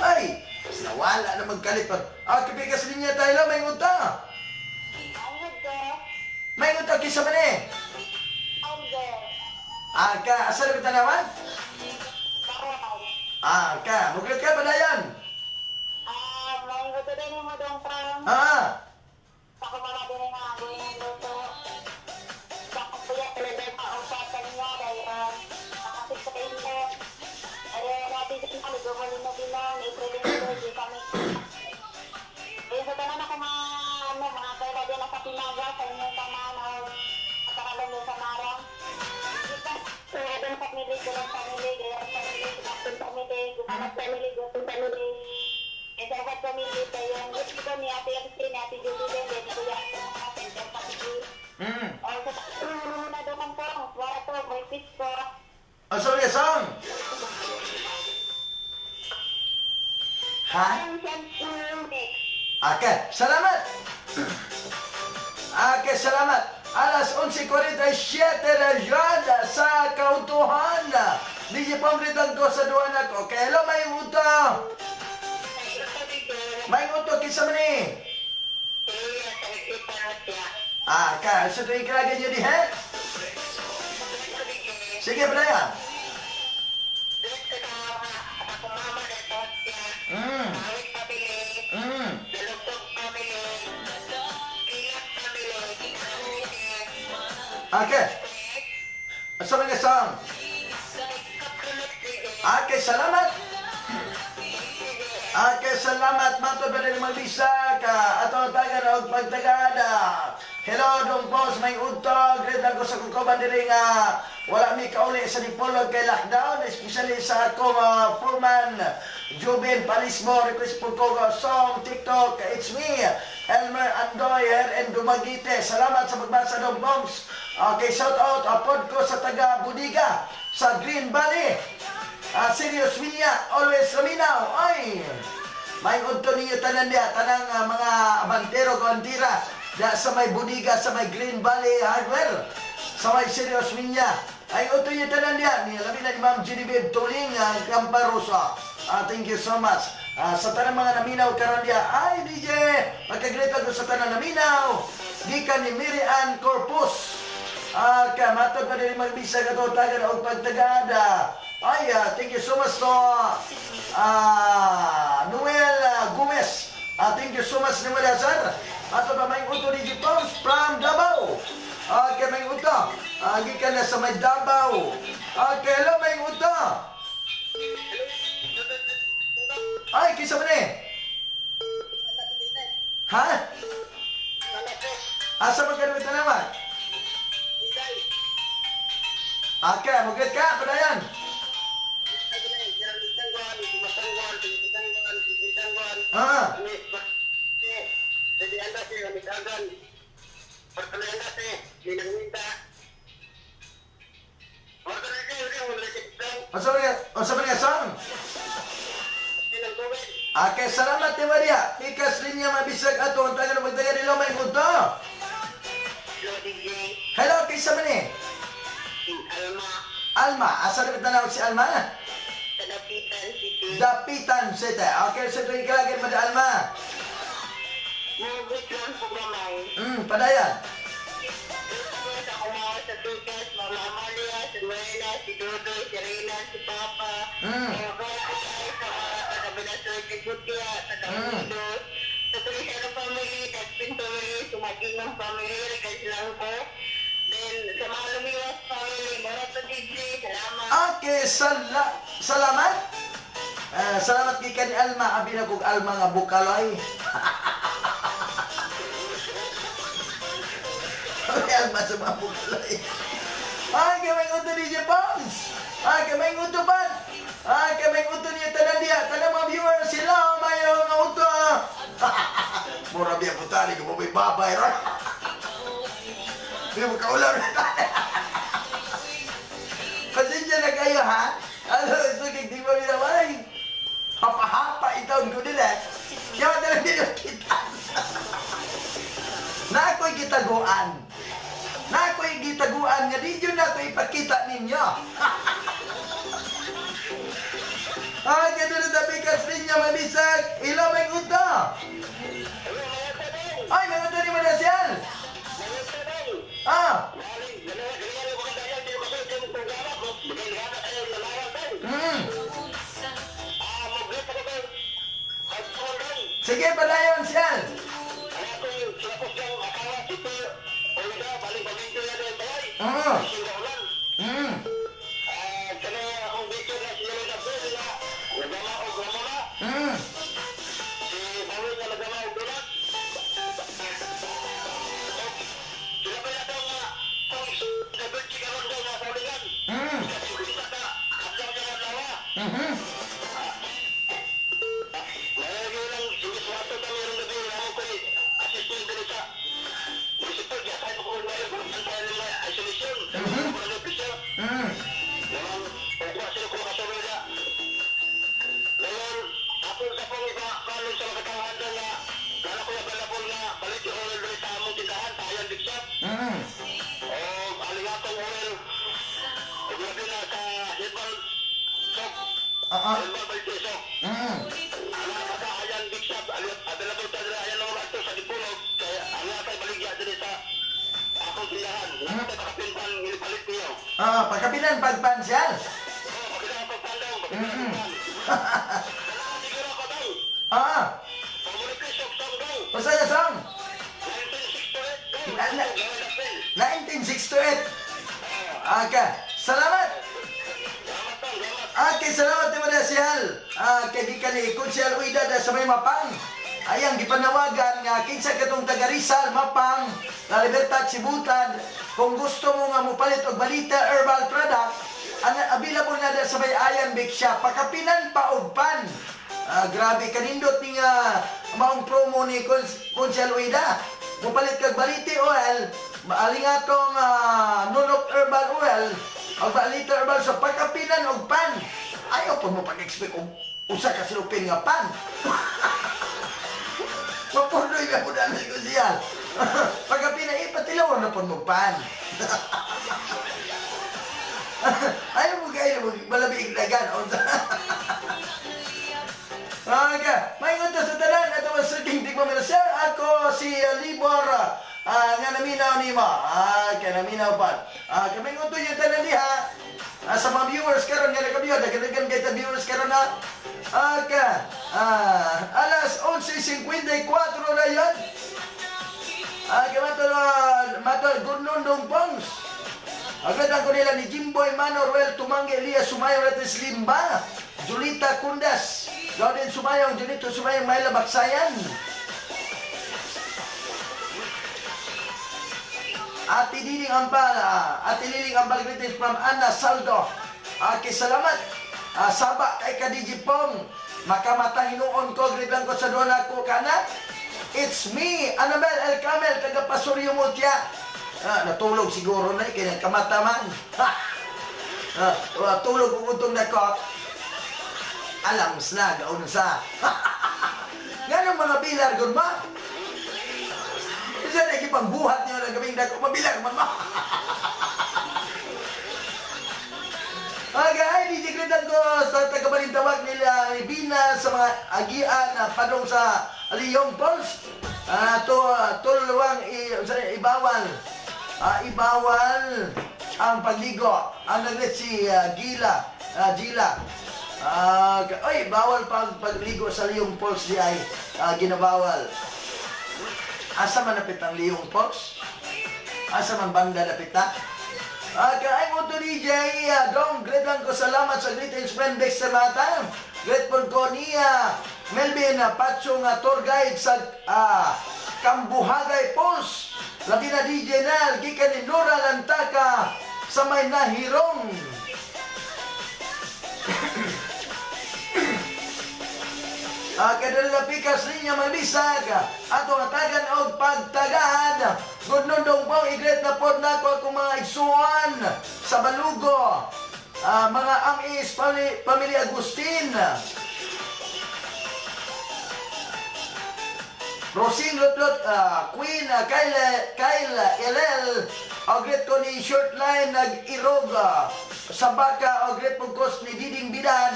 Ay! Nawala na magkalipag. Kapikas linya tayo. May nguta. May nguta. Kisa man eh? Asa na kita naman? Muglit ka ba na yan? May gusto din mo dong parang ako mga din nga ako yung luto. Bakit po yan talaga pausapan niya dahil nakasip sa inyo. Natin sa kami gumali na bilang i-prevent kami. Sa tanan ako mga kaya din sa Pinaga sa inyong tanan o kataralan nyo sa Marang. Doon family, doon family, doon family, Sahabat family ito yung gusto ko ni Ate Elsie, ni Ate Julie din, ni Kuya Center Family. O sa na doon po, wala to, may fish ko. Sorry, song. Ha? Okay, salamat. Okay, salamat. Alas 11:47 na dyan sa kautuhan. Di niyo pamritang ko sa duwan ako. Okay, hello, may uto. May uto, kisa man eh. So tuwing kalagan nyo di, he? Sige, Brian. Okay. Asa mga song? Okay, salamat. Okay, salamat. Matod ba rin mag-bisa ka? Ato taga na og pagtagada. Hello, dong boss. May udto. Great ako sa kukuban diri nga. Wala mi kauli sa dipolog kay lockdown. Especially sa akong foreman, Jubin Palismo. Request po ko song TikTok. It's me, Elmer Andoy, here in Dumaguete. Salamat sa pagbasa dong boss. Okay, shout out. Apod ko sa taga Budiga sa Green Valley. Serious Minya, always laminaw. Ay! May udto ninyo tanan niya, tanang mga abantero, kawantira, sa may Budiga, sa may Green Valley Hardware, sa may Serious Minya. Ay udto ninyo tanan niya, labi na ni Ma'am Genevieve Tuling Camparuso. Thank you so much. Sa tanang mga naminaw karon diya, ay DJ, magkagreet ako sa tanang naminaw. Gikan ni Miriam Corpus. Matod pa rin magbisa ka to, taga na og pagtagada. Ay, thank you so much to Noel Gomez. Thank you so much Noel Hazar. Ato pa may uto ni Jipons from Davao. Okay, may uto. Gikan na sa may Davao. Okay, hello may uto. Ay, kisa man eh. Ha? Asa magkanong ito naman? Okay, magkat ka, padayan. Masa ba niya song? Okay, salamat ni Maria. Ikas rin niya mabisag ato. Ang taga na magtaga nila may kunto. Hello, kaysa man eh? Alma. Asa na tanawag si Alma? Dapitan City. Okay, so ito yung kalagin mo da Alma. Padayan. Sa Tukas, Mama Amalia, si Luena, si Dodo, si Reyna, si Papa, sa Kabilasor, si Kutia, sa Kabilos, sa Tulisano family, Dagpin family, Sumagingang family, Regal Silangko, then sa mga lumiwas family, Morato DJ, salamat. Okay, salamat. Salamat kay ni Alma. Abi na kong Alma nga bukaloy. Ay, Alma sa mga bukaloy. Ay, kamay uto ni Japons. Ay, kamay uto ban. Ay, kamay uto niya tanan diya. Tanan mga viewers sila. Mayo nga uto. Mura biya putali ko may babay. Hindi mo kaulam na tayo. Pasensya na kayo, ha? Ano, sugig di mo binabay. Hapa-hapa itaon ko nila. Kaya talagang hindi nyo kita. Na ako'y gitaguan. Na ako'y gitaguan nga di yun na ako'y ipakita ninyo. Ay, gano'n na tabikas ninyo, mabisag. Ilaw may uto. Ay, may uto ni Madasyal. Sige, padayon siyal. Pagkapinan, pagpansyan. Pasaya song? 1968. Okay, salamat. Okay, salamat ni Madasyal. Kaibigan ni Konsyal Uida sa may Mapang. Ayang gipanawagan nga kinsa katong taga Rizal, Mapang, La Libertad, Sibutan. Kung gusto mo nga mupalit og Balita Herbal Product, available nga sa may Ayan Bake Shop. Pakapinan pa og pan. Grabe kanindot ni nga maong promo ni Konsyal Uida. Mupalit kag Baliti Oil, maaling atong Nunok Herbal Oil, o Balita Herbal sa pakapinan og pan. Ayaw po mo pag-expect og usa ka silupin nga pan. Mapunoy ka po namin ko siya. Pagka pinaipatilawon na po mo pan. Ayaw mo kayo, malabing dagan. Okay, may ngunto sa tanan, ito ang Sir King Digma Sir. Ako si Libor, nga naminaw ni mo. Kaya naminaw pa. Kami ngunto yung tanan diha. Sa mga viewers karon nga nakabiyo, dagdagan kay ta viewers karon na. Alas 11:54 na yun. Matol Gurnundong Pongs. Agad ko nila ni Jimboy Manuel Tumangge Elias Sumayong Ratis Limba, Julita Kundas, Gauden Sumayong, Junito Sumayong, Mayla Baksayan. Ate Liling Ampal, greetings from Ana Saldo. Salamat. Saba kay Kadiji Pong. Makamatang hinuon ko, greetan ko sa doon ako kana. It's me, Annabel El Camel, taga Pasuryo Mutya. Natulog siguro na, kaya kamataman. Tulog utong na ko. Alam na, gaon sa. Ganong mga bilar, good ba? Isa na ikipangbuhat niyo ng gabing dako, mabilar man mo. Okay, DJ-greetan ko sa tagabalintawag nila ni Bina sa mga agian na padong sa Aliyong Falls. Tulawang ibawal. Ibawal ang pagligo. Ang naglet si Gila. Bawal pagligo sa Aliyong Falls di ay ginabawal. Asa man napit ang Aliyong Falls? Asa man banda napit na? Kaay mo to DJ, Dong, greetan ko salamat sa greetings friend Dexter Mata. Grateful ko niya Melvin Pachong tour guide sa Kambuhagay Falls. Labi na DJ na, gikan ni Nora Lantaka sa may nahirong. Kadala pikas niya magbisag ato atagan og pagtagahan. Gudnondong po igret na pod nako akong mga isuan sa Balugo. Mga amis pamilya Agustin. Rosing Lutlot, Queen Kyle LL. Ogret ko ni Shortline nag-irog sa baka. Ogret po kos ni Diding Bidan.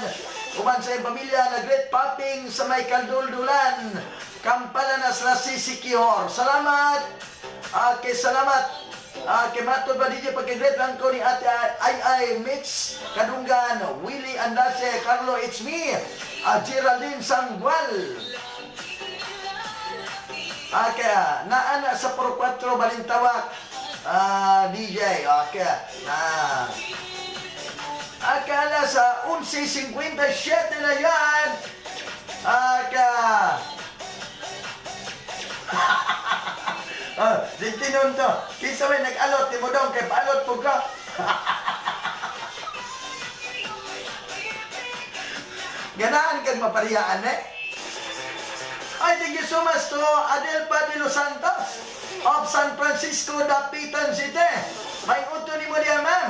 Uman sa pamilya na great popping sa may kalduldulan. Kampalanas na sisikihor. Salamat. Salamat. Kay matod ba DJ pagka-great lang ko ni Ate Ay Mix Kadunggan, Willie Andase, Carlo It's Me, Geraldine Sangwal. Kaya naana sa 4-4 Balintawak DJ. Akala sa 11:57 na yan. Tinun to. Kisa may nag-alot, di mo daw kay paalot po ka. Ganaan kang mapariyaan I thank you so much to Adelpa de los Santos of San Francisco, Dapitan City. May uto ni mo diya, ma'am.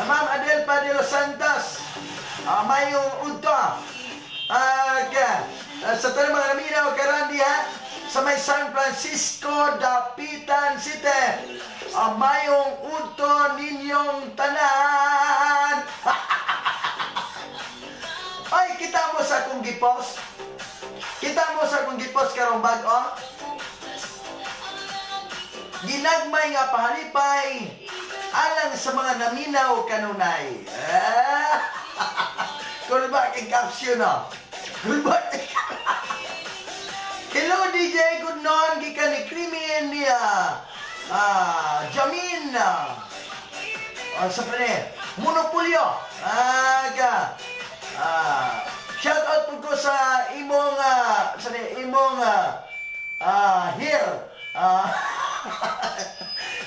Ma'am Adelpa de los Santos. May uto. Sa tanong mga naminaw karandi sa may San Francisco, Dapitan City. Mayong uto ninyong tanan. Ay, kita mo sa akong gipos. Kita mo sa akong gipos karong bag-o. Ginagmay nga pahalipay alang sa mga naminaw kanunay. Kulba kay caption Kulba kay Hello DJ, good noon. Gikan ni Krimin niya. Jamin. Sa pare, Monopolyo. Shout out po ko sa imong here.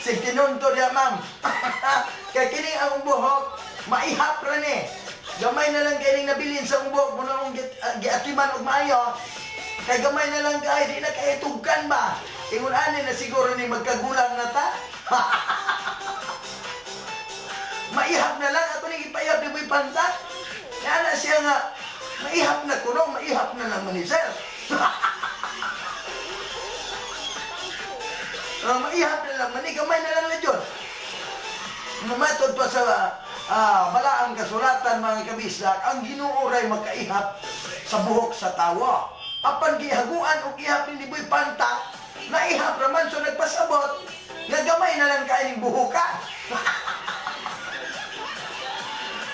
Sige tinunto niya, ma'am. Kaya kini ang buhok, maihap rin Gamay na lang kayo nabilin sa buhok mo na akong giatiman og maayo. Kaya gamay na lang kayo, di na kayo tugkan ba? Ingon anin na siguro ni magkagulang na ta. Maihap na lang, ato nang ipayap ni Boy Pantat. Kaya na siya nga, maihap na kuno, maihap na naman ni sir. Maihap na lang, manigamay na lang na dyan. Mamatod pa sa balaang kasulatan mga kabisdak, ang Ginoo ray magkaihap sa buhok sa tawo. Apan gihaguan o ihap ni Boy Pantak, naihap raman so nagpasabot, nga gamay na lang kain buhuka.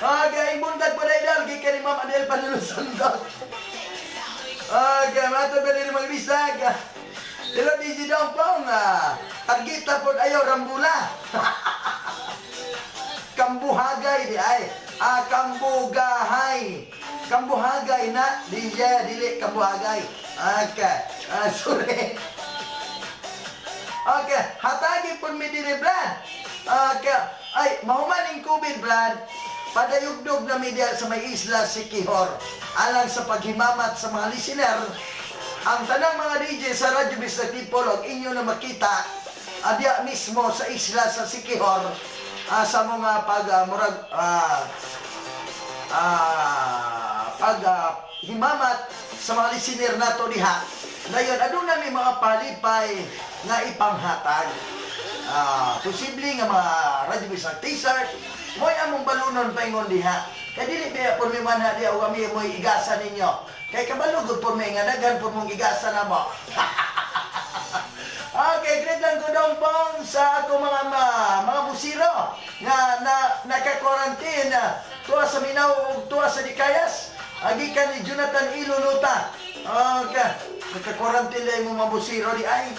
Okay, bundag pa na idal, kaya ni Ma'am Adel Panulusan-dot. Okay, mato ba rin mga bisag? Pero di si Dongpong, targeta po ayaw rambula. Kambuhagay di ay. Kambugahay. Kambuhagay na. Dili kambuhagay. Okay. Sorry. Okay. Hatagi po mi diri, Brad. Okay. Ay, mahumaning COVID, Brad. Padayugdog na media sa may isla Siquijor. Alang sa paghimamat sa mga listener, ang tanang mga DJ sa Radyo Bisag Tipolog, inyo na makita adya mismo sa isla sa Siquijor, sa mga himamat sa mga listener nato diha. Dayon aduna may mga palipay nga ipanghatag. Posible nga mga Radyo Bisag T-shirt, mo'y among balunon paingon diha. Kaya dili biya po may manha diha o kami mo'y igasa ninyo. Kaya kabalugod po may nga daghan po mong igasa na mo. Okay, great lang ko Dongpong sa ako mga busiro nga naka-quarantine tuwa sa Minao ug tuwa sa Dikayas. Agikan ni Jonathan Iluluta. Okay, naka-quarantine lang mo mga busiro di ay.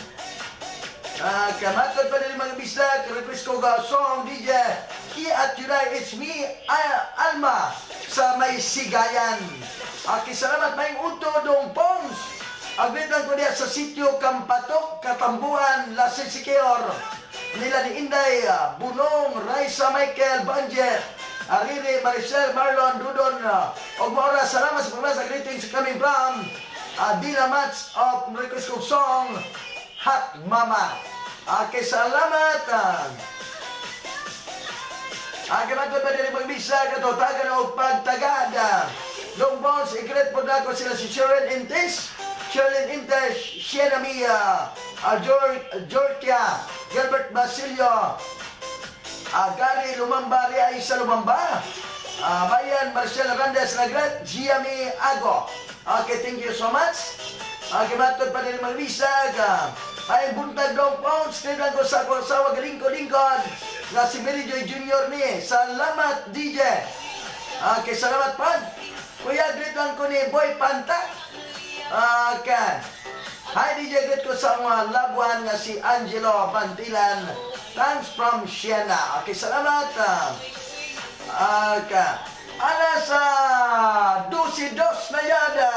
Kamatod pa rin mga bisag, request ko ga song DJ Ki at July, it's me, Alma sa may Sigayan. Salamat may uto Dongpong. Agwit lang ko diya sa sitio Kampatok, Katambuan, La Siquijor. Nila ni Inday, Bunong, Raisa, Michael, Banjet, Ariri, Maricel, Marlon, Dudon, Ogmora. Salamat sa pagmasa. Greetings coming from Dila Mats of request ko song Hot Mama. Salamat. Kamatod pa rin magbisa katotagan o pagtagada. Dongpong, secret po na ko sila si Sharon Intes, Sienna Mia, Georgia, Gilbert Basilio, Gary Lumamba, Ria Isa Lumamba, Bayan Marcel Hernandez Nagret, Giami Ago. Okay, thank you so much. Kamatod pa rin magbisag. Ay buntag Dongpong, skridan ko sa akong asawa galingkod na si Mary Joy Jr. ni. Salamat DJ. Salamat pan. Kuya, greet lang ko ni Boy Pantak. Hi DJ, greet ko sa mga labuan nga si Angelo Bantilan. Thanks from Siena. Salamat. Ana sa dusi-dos na yada.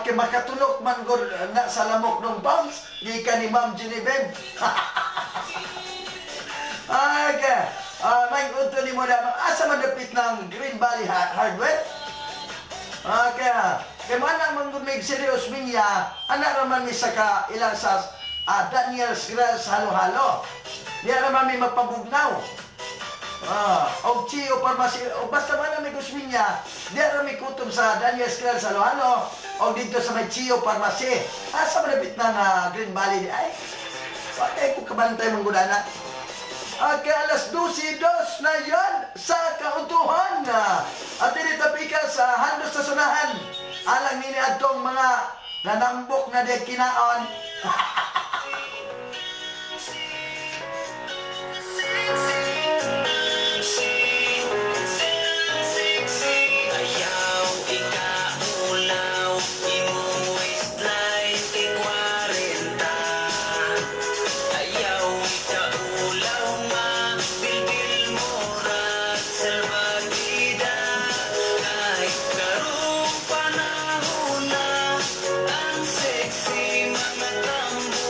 Makatunok man gud na sa lamok ng bounce. Di ka ni Ma'am Genevieve. May unto ni mo na asa madapit ng Green Valley Hardware. Kaya mana man gud mig serious minya, ana raman mi saka ilang sa Daniel's Grills halo-halo. Di raman mi magpabugnaw. Og Chio Pharmacy, o basta man na may gusminya, di raman mi kutob sa Daniel's Grills halo-halo, o dito sa may Chio Pharmacy. Asa malapit ng Green Valley di ay? Bakit ko kabantay mong gudana? Alas 12 na yon sa kautuhan. At tinitapika sa handos sa sunahan. Alang nini atong mga nanambok na de kinaon. Ang sexy mga tambo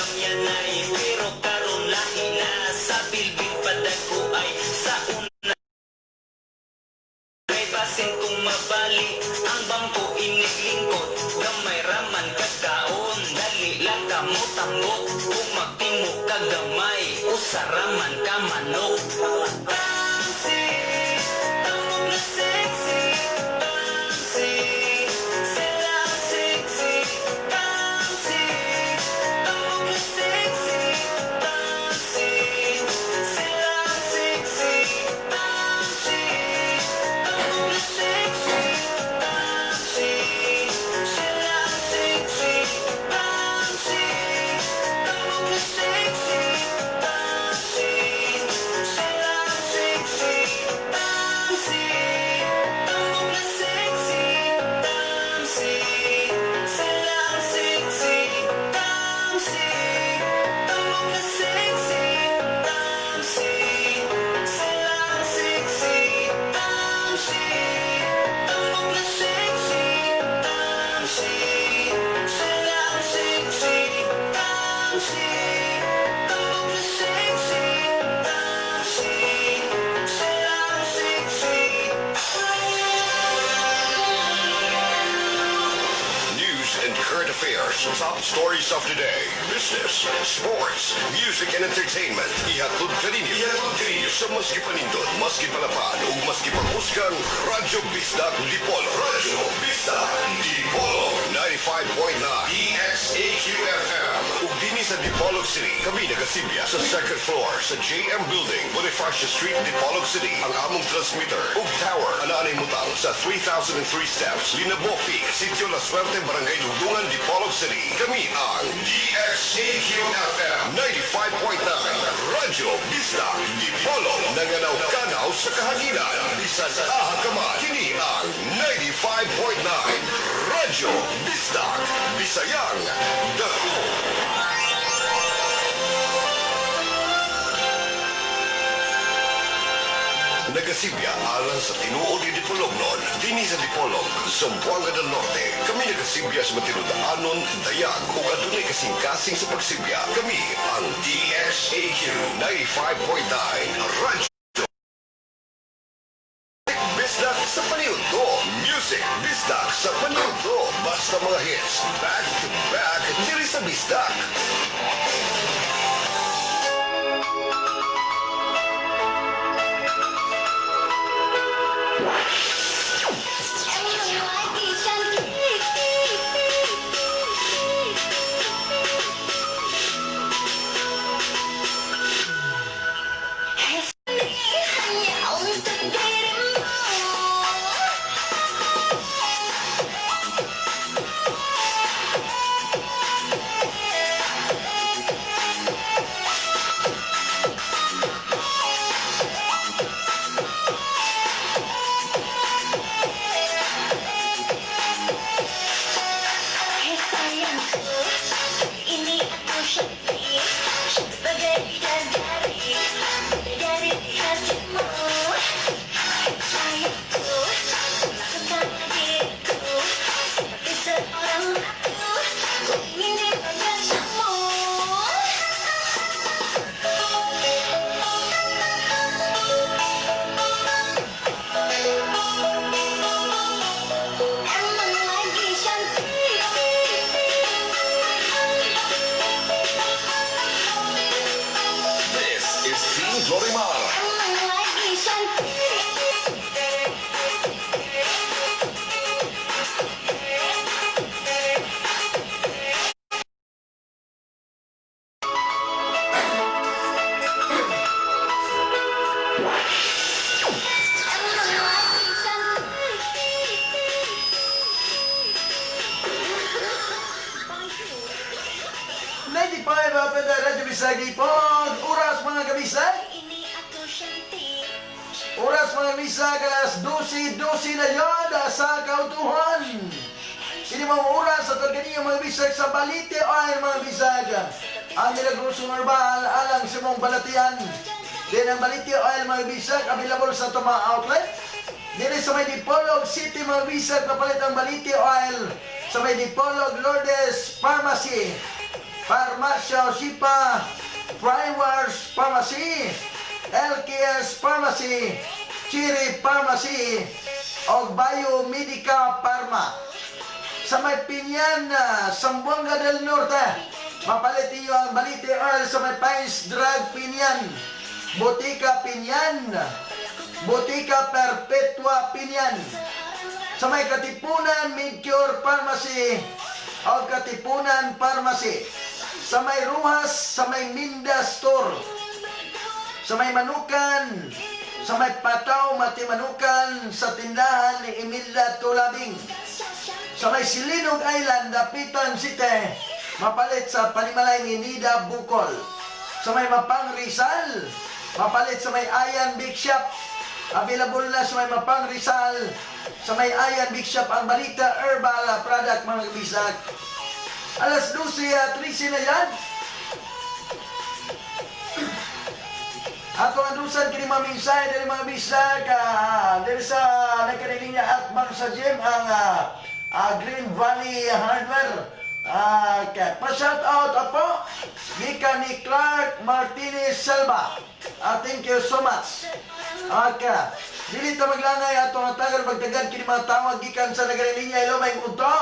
alam yan ay pero karon lahi na sa bilbil padako ay sa una may basin kung mabali ang bangko iniglingkod gamay raman kagkaon dali lang kamo tambok kung magtimo kagamay usaraman ka manok Bouncy, tambok na sexy Bouncy, sila sexy Bouncy, tambok na sexy Bouncy, sila sexy Bouncy, tambok na sexy Bouncy, sila sexy Bouncy, tambok na sexy Bouncy, sila sexy Bouncy, tambok na sexy Bouncy, sila sexy Bouncy, tambok na sexy Bouncy, sila sexy Bouncy, tambok na sexy Bouncy, sila sexy Bouncy, tambok na sexy Bouncy, sila News and current affairs, top stories of the day, business, sports, music and entertainment. Ihatod kaninyo sa maski panindot, maski palapad, o maski pangusgang Radyo Bisdak Dipolo. Radyo Bisdak Dipolo 95.9 DXAQFM. Ug dini sa Dipolog City, kami nagasimya sa second floor sa JM Building, Bonifacio Street, Dipolog City. Ang among transmitter ug tower anaanay mutang sa 3003 steps, Linabopi, Sitio La Suerte, Barangay Lugdungan, Dipolog City. Kami ang DXAQFM 95.9 Radyo Bisdak Dipolo. Nanganaw-kanaw sa kahanginan. Isa sa ahakaman. Kini ang 95.9 Radyo Bisdak Bisayang Dako. Nagasibya alang sa tinuod ni Dipolog noon. Dini sa Dipolog, Zamboanga del Norte. Kami nagasibya sa matinudaanon, dayag o adunay kasing-kasing sa pagsibya. Kami ang DXAQ 95.9 Radyo Bisdak sa paniundo. Music Bisdak sa paniundo. Basta mga hits, back to back, diri sa Bisdak. Sagipon, oras mga kabisag. Oras mga kabisag, alas 12 na yon sa kautuhan. Ini mga oras sa torganiyo mga bisag sa balite oil mga bisag. Ang Milagroso Herbal alang sa mong balatian. Din ang balite oil mga bisag available sa mga outlet. Dili sa may Dipolog City mga bisag kapalit ang balite oil sa may Dipolog Lourdes Pharmacy. Farmasya Osipa, Primewars Pharmacy, LKS Pharmacy, Chiri Pharmacy, o Biomedica Pharma. Sa may Pinyan, Zamboanga del Norte, mapalit niyo ang Balite Earl sa may Pines Drug Pinyan, Botica Pinyan, Botica Perpetua Pinyan. Sa may Katipunan, Midcure Pharmacy, o Katipunan Pharmacy. Sa may Ruhas, sa may Minda Store. Sa may Manukan, sa may Pataw, Matimanukan, sa tindahan ni Imelda Tulabing. Sa may Silinog Island, Dapitan City, mapalit sa Panimalay ni Nida Bukol. Sa may Mapang Rizal, mapalit sa may Ayan Big Shop. Available na sa may Mapang Rizal, sa may Ayan Big Shop ang Balita Herbal Product, mga kabisag. Alas 12:13 na yan. Ato ang dusan kini mga minsay dari mga bisag dari sa nagkaniling at bang sa gym ang Green Valley Hardware. Pa-shout out po gikan ni Clark Martinez Selva. Thank you so much. Dili ta maglangay ato ang tagal pagdagan kini mga tawag gikan sa nagkaniling. Hello, may unto.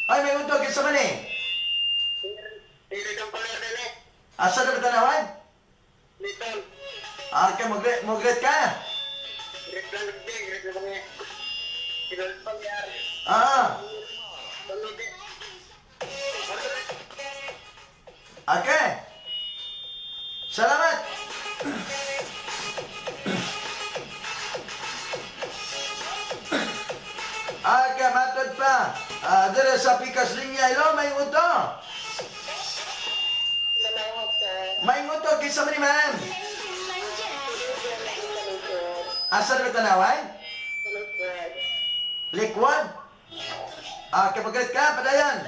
Ay, may unto kinsa man ni? Asa na tanawan? Little. Mag-greet ka? Okay. Salamat. Matod pa. Dere sa Pikas Linya, ilo, may uto. May uto, kisa mo ni ma'am. Asa na tanawan? Liquid? Kapagkat ka, padayan.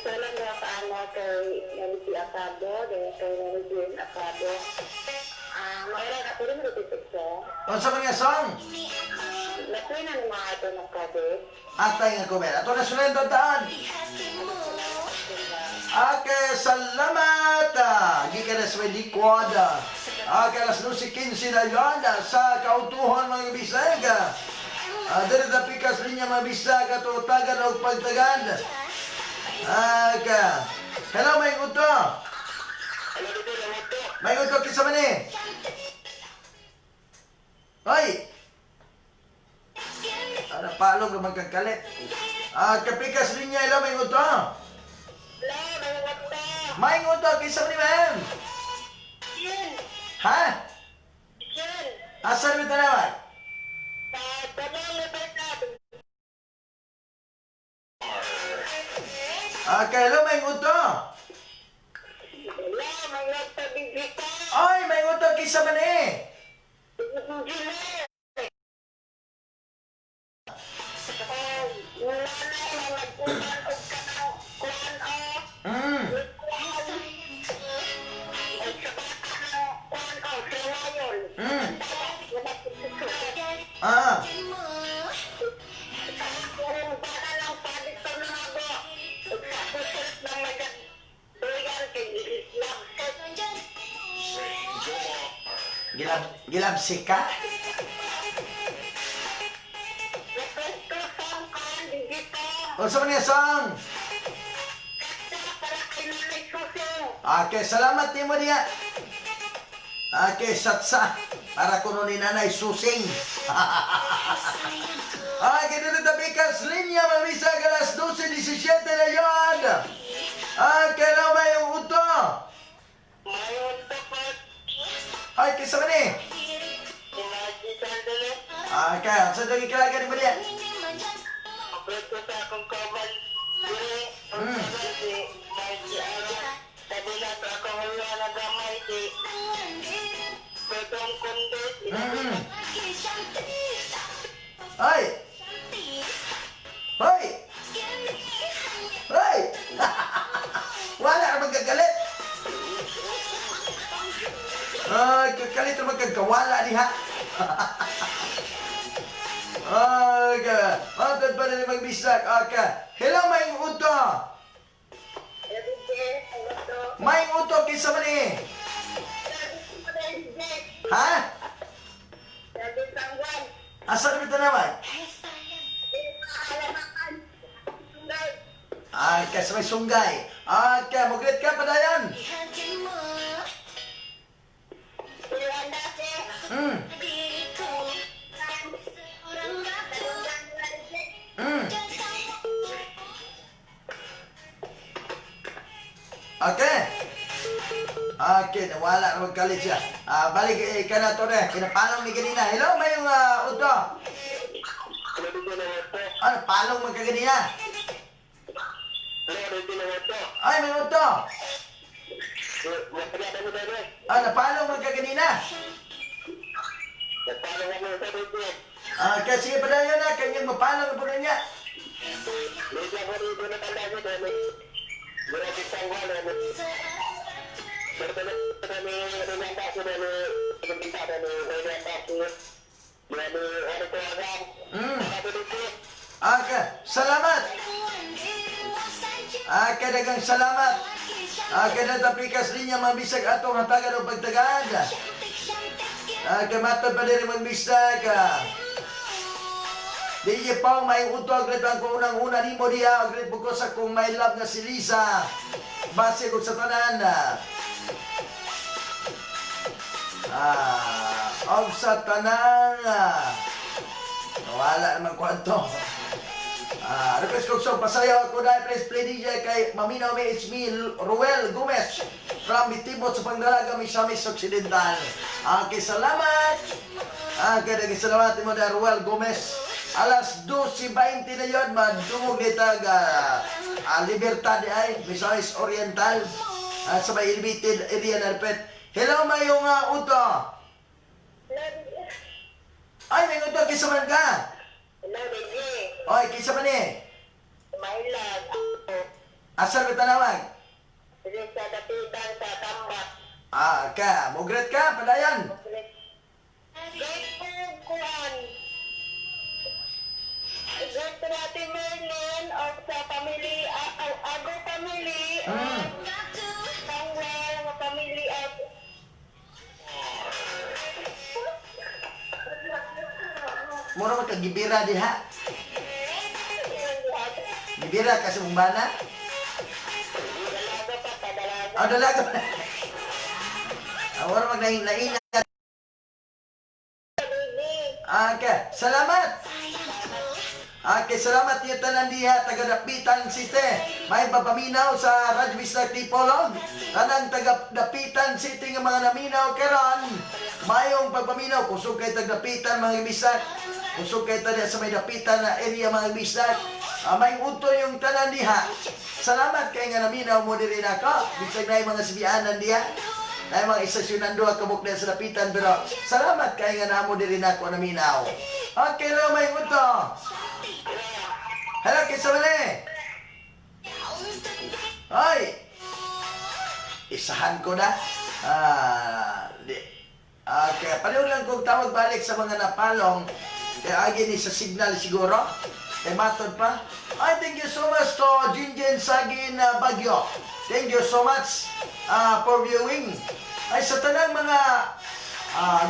Sana nga paano kay Nalisi Acado, kay Nalisi Acado. Mayroon ako rin natitik siya. O sa mga song? Nakuha na mga ito ng kabit. Atay nga kumen. Ato na sunod ang daan. Salamat. Gikan na sa liquid. Alas 12:15 na yun sa kautuhan mga bisag. Dari na Pikas Linya mga bisag at tagan o pagtagan. Hello, may uto. May uto, kisa man eh. Hoy! Palog naman kagkalit. Kapikas Linya, hello, may uto. May uto, kisa man ni ma'am. Ha? Asan mo tanawan? Hello, may uto. Ay, may uto, kisa man eh. Gilabsik ka? O sa mga song? Salamat ni mo niya. Satsa. Para kuno ni Nanay Susing. Ganito na Pikas Linya, mamisa alas 12:17 na yun. Kailan may uto? Ay, kisa man eh. Sa doon ikalagan mo niya. Ay! Hoy! Hoy! Wala ka magagalit! magkakalit na magkagkawala diha. Okay. Matod pa rin magbisag. Okay. Hello, Maing Uto. Maing Uto, kisa man eh. Ha? Asa na ito naman? Okay, sa may sunggay. Okay, magret ka pa dayan. Hmm. Hmm. Okay. Okay, nawala na magkalit siya. Balik ka na to rin. Pinapalong ni kanina. Hello, may yung Uto. Ano, palong magkaganina? Ay, may Uto. Napalong magkaganina? Kasi pa na yun na. Kanyang mapalong po na niya. Okay, salamat. Dagang salamat. Natapikas niya mabisag atong hatagan o pagtagad. Matod pa rin magbisag. Di niya pao may utog rin ang unang-una ni mo diya. Agrit po ko sa kung may love na si Lisa. Base ko sa tanan. Og sa tanan. Wala naman kwanto. Request ko so pasayaw ako dahil please play DJ kay Maminaw may it's me Ruel Gomez from Bitibot sa Pangdalaga Misamis Occidental. Salamat. Dagang salamat mo dahil Ruel Gomez. Alas 12:20 na yun, madungog nitag Libertad ay Misamis Oriental sa may elevated area na repet. Hello, mayong Uto. Ay, may Uto, kisa man ka? Oy, kisa man eh? Asal mo tanawag? Sa dapitan sa tambak. Mugret ka, padayan. Gusto natin Merlin o sa family, Ago family, Sangwell, mga family at Mura magkagibira diha. Gibira kasi umbana. dalaga pa, dalaga. Dalaga. Mura magnain-nain. Okay, salamat. Salamat niyo tanan diha taga-Dapitan City. May papaminaw sa Radvistar Tipolog. Tanang taga-Dapitan City nga mga naminaw karon. Mayong pagpaminaw kusog kay taga-Dapitan mga bisag. Kusog kay taga sa may Dapitan na area mga bisag. May uto yung tanan diha. Salamat kay nga naminaw mo diri nako. Bisag na mga sibianan diha. Ay mga istasyonan doon kabuk na sa Dapitan pero salamat kay nga namo diri nako naminaw. Okay, hello may uto. Hello, kisa mali. Hoy. Isahan ko na. Okay, paliw lang kong tawag balik sa mga napalong. Kaya agi ni sa signal siguro. Kaya matod pa. Thank you so much to Jinjen Sagin Bagyo. Thank you so much for viewing. Ay sa tanang mga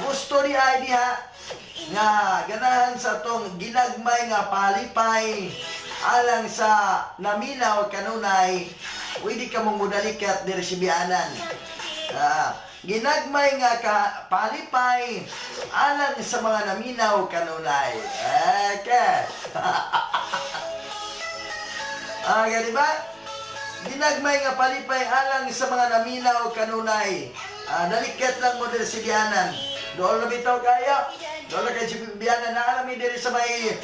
gusto ni ID ha nga ganahan sa tong ginagmay nga palipay alang sa naminaw kanunay pwede ka mong mudalikat diri si bianan. Ginagmay nga palipay alang sa mga naminaw kanunay. Okay. Diba? Ginagmay nga palipay alang sa mga naminaw kanunay. Dalikat lang mo diri si bianan. Doon na bitaw kaya. Doon na kayo si bianan na alam diri sa may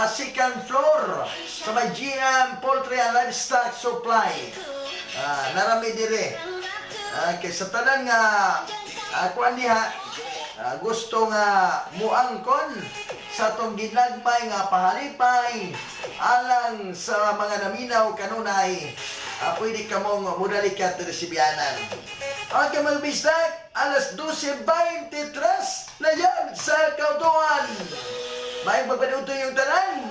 second floor. Sa may GM Poultry and Livestock Supply. Narami diri. Kaya sa tanan nga kuan diha gusto nga muangkon sa tong ginagmay nga pahalipay alang sa mga naminaw kanunay. Pwede ka mong mudalikat diri si bianan. Okay, mga bisdak. alas 12:23 na yan sa kautuhan. May magpanuto yung tanan.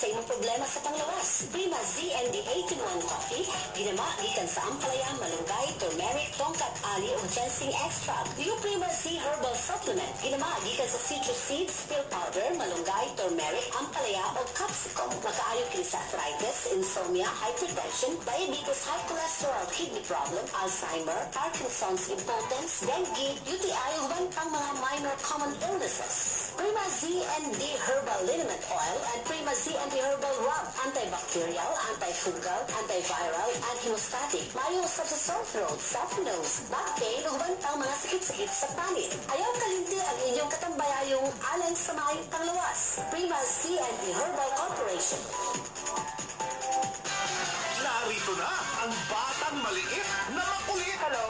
sa imong problema sa panglawas. Prima ZND 8-in-1 Coffee, ginama gikan sa ampalaya, malunggay, turmeric, tongkat, ali ug ginseng extract. Dio Prima Z Herbal Supplement, ginama gikan sa citrus seeds, pill powder, malunggay, turmeric, ampalaya ug capsicum. Makaayo kini sa arthritis, insomnia, hypertension, diabetes, high cholesterol, kidney problem, Alzheimer, Parkinson's, impotence, dengue, UTI ug iban pang mga minor common illnesses. Prima ZND Herbal Liniment Oil and Prima ZND Herbal Rub, antibacterial, antifungal, antiviral, and hemostatic. Mayo sa sore throat, soft nose, back pain, ug iban pang mga sakit-sakit sa panit. Ayaw kalinti ang inyong katambayayong alang sa mga panglawas. Prima ZND Herbal Corporation. Narito na ang batang maliit na makulit. Hello?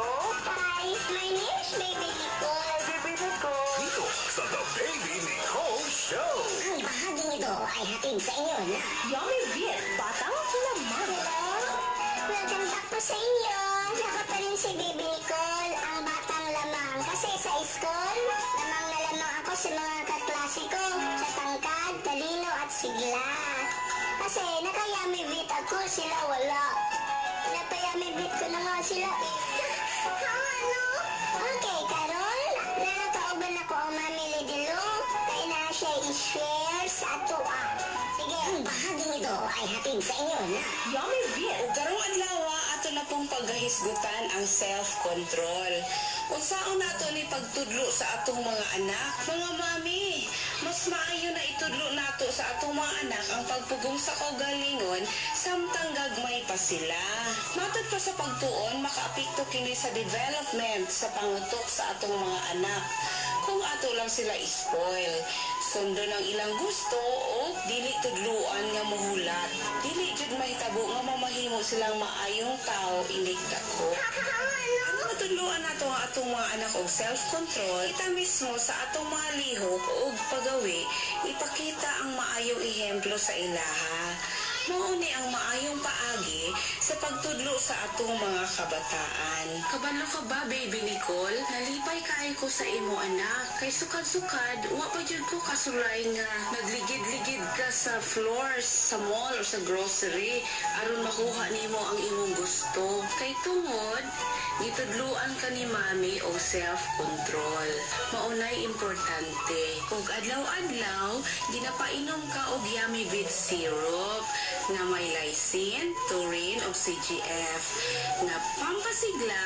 Hi, my name is Baby Nicole. Baby Nicole. Dito sa The Baby Nicole Show. Ang bahaging ito ay hatid sa inyo na Yummy Viet, batang sa inyo. Ako pa rin si Bibi Nicole, ang batang lamang. Kasi sa school, lamang na lamang ako sa mga kaklase ko. Sa tangkad, talino at sigla. Kasi nakayamivit ako, sila wala. Napayamivit ko na nga sila. Ano? Okay, Carol. Nakakauban ako ang Mami Lidilong. Kaya na siya i-share sa atoa. Sige, ang bahaging ito ay hatid sa inyo na. Yummy Beer. Ug karong adlaw ato na pong paggahisgutan ang self-control. Unsaon nato ni pagtudlo sa atong mga anak? Mga mami, mas maayo na itudlo nato sa atong mga anak ang pagpugong sa kaugalingon samtang gagmay pa sila. Matod pa sa pagtuon, makaapekto kini sa development sa pangutok sa atong mga anak. Kung ato lang sila spoil, sundo ng ilang gusto o dili tudluan nga muhulat. Dili jud mahitabo nga mamahimo silang maayong tao inikta ko. Ano matudluan nato ang atong mga anak og self-control? Kita mismo sa atong mga lihok ug pagawi, ipakita ang maayong ehemplo sa ilaha. Mauni ang maayong paagi sa pagtudlo sa atong mga kabataan. Kabalo ka ba, Baby Nicole? Nalipay kaayo ko sa imo anak. Kay sukad-sukad, wa pa jud ko kasulay nga nagligid-ligid ka sa floors sa mall o sa grocery aron makuha nimo ang imong gusto. Kay tungod, gitudluan ka ni Mami o self-control. Maunay importante. Ug adlaw-adlaw, ginapainom ka og Yummy Beet syrup nga may lysine, taurine ug CGF nga pampasigla,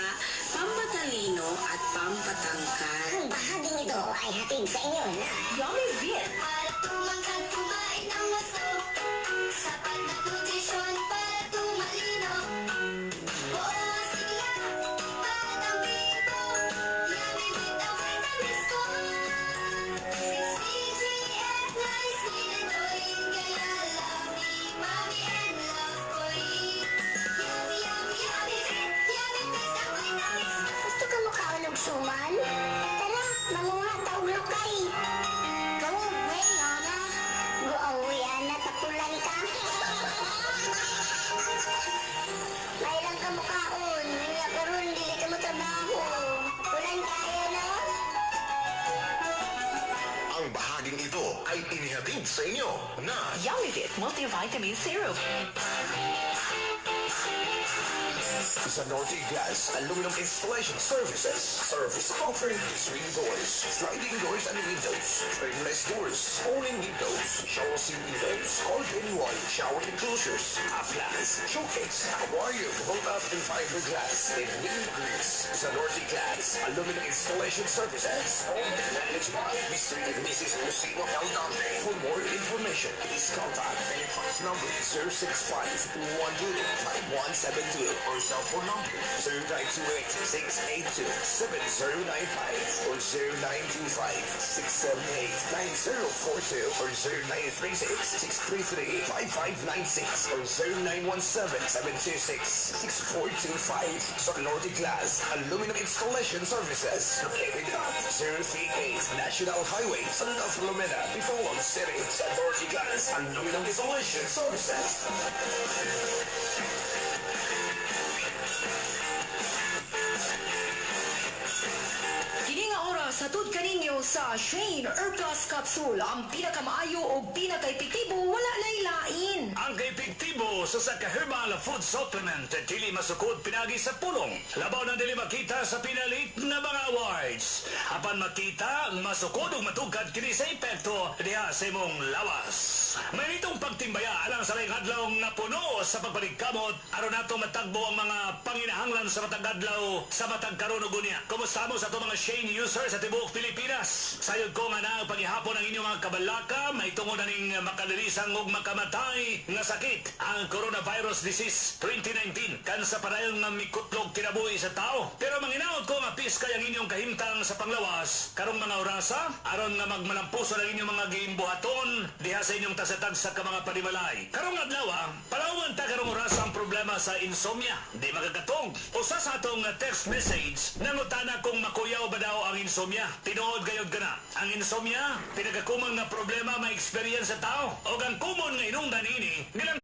pampatalino at pampatangkad. Ang bahaging ito ay hatid sa inyo na. Yummy Beer. Para tumangkad, kumain ng gusto. Sapat na nutrisyon para tumalino. Oo, sigla, para tambibo. Yummy with ang vitamins ko. CGF, lysine, and taurine. Kaya love ni Mommy and love ko rin. Yummy, yummy, yummy with. Yummy with ang vitamins ko. Gusto ka makaon og suman? Tara, manguha taog lokay. Go away, Anna. Go away, Ana, tapulan ka. May lang ka mukhaon. Nga karon dili ka mo trabaho. Tapulan kayo, no? Ang bahaging ito ay inihatid sa inyo na Yummy Beer Multivitamin Syrup. sa Norte Gas Aluminum Installation Services. Service offering swing doors, sliding doors and windows, frameless doors, folding windows, shower seal windows, all-in-one shower enclosures, appliance, showcase, aquarium, roll-up and fiberglass, and wind grease. Sa Norte Gas Aluminum Installation Services. Owned and managed by Mr. and Mrs. Lucino Aldante. For more information, please contact telephone number 065-212-5172 or cell phone number 0928-682-7095 or 0925-678-9042 or 0936-633-5596 or 0917-726-6425 sa Lordy Glass Aluminum Installation Services. Located at 038 National Highway, San Filomena, Bicol City sa Lordy Glass Aluminum Installation Services. Kini nga oras satud kaninyo sa Shane Herplus Capsule, ang pinakamaayo o pinaka-epektibo wala lain-lain. Ang kaepektibo sa herbal food supplement dili masukod pinagi sa pulong. Labaw na dili makita sa pinalit na mga awards. Apan makita, masukod ug matugkad kini sa epekto diha sa imong lawas. May nitong pagtimbaya alang sa laing adlaw na puno sa pagbaligkamot aron nato matagbo ang mga panginahanglan sa matag adlaw sa matag karon ug unya. Kumusta mo sa ato mga Shane users sa tibuok Pilipinas? Sayod ko nga na paghihapon ang inyong mga kabalaka may tungod ning makadalisang ug makamatay nga sakit ang coronavirus disease 2019 kan sa padayon nga mikutlog kinabuhi sa tao. Pero manginaot ko nga piskay ang inyong kahimtang sa panglawas karong mga orasa aron nga magmalampuson ang inyong mga giimbuhaton diha sa inyong tasatag sa mga panimalay. Karong adlaw, palawan ta karong orasa ang problema sa insomnia. Di magagatong. Usa sa atong text message nangutana kung makuyaw ba daw ang insomnia. Tinuod gayud kana. Ang insomnia pinagakumang na problema ma-experience sa tao o ang common nga inungdan ini nilang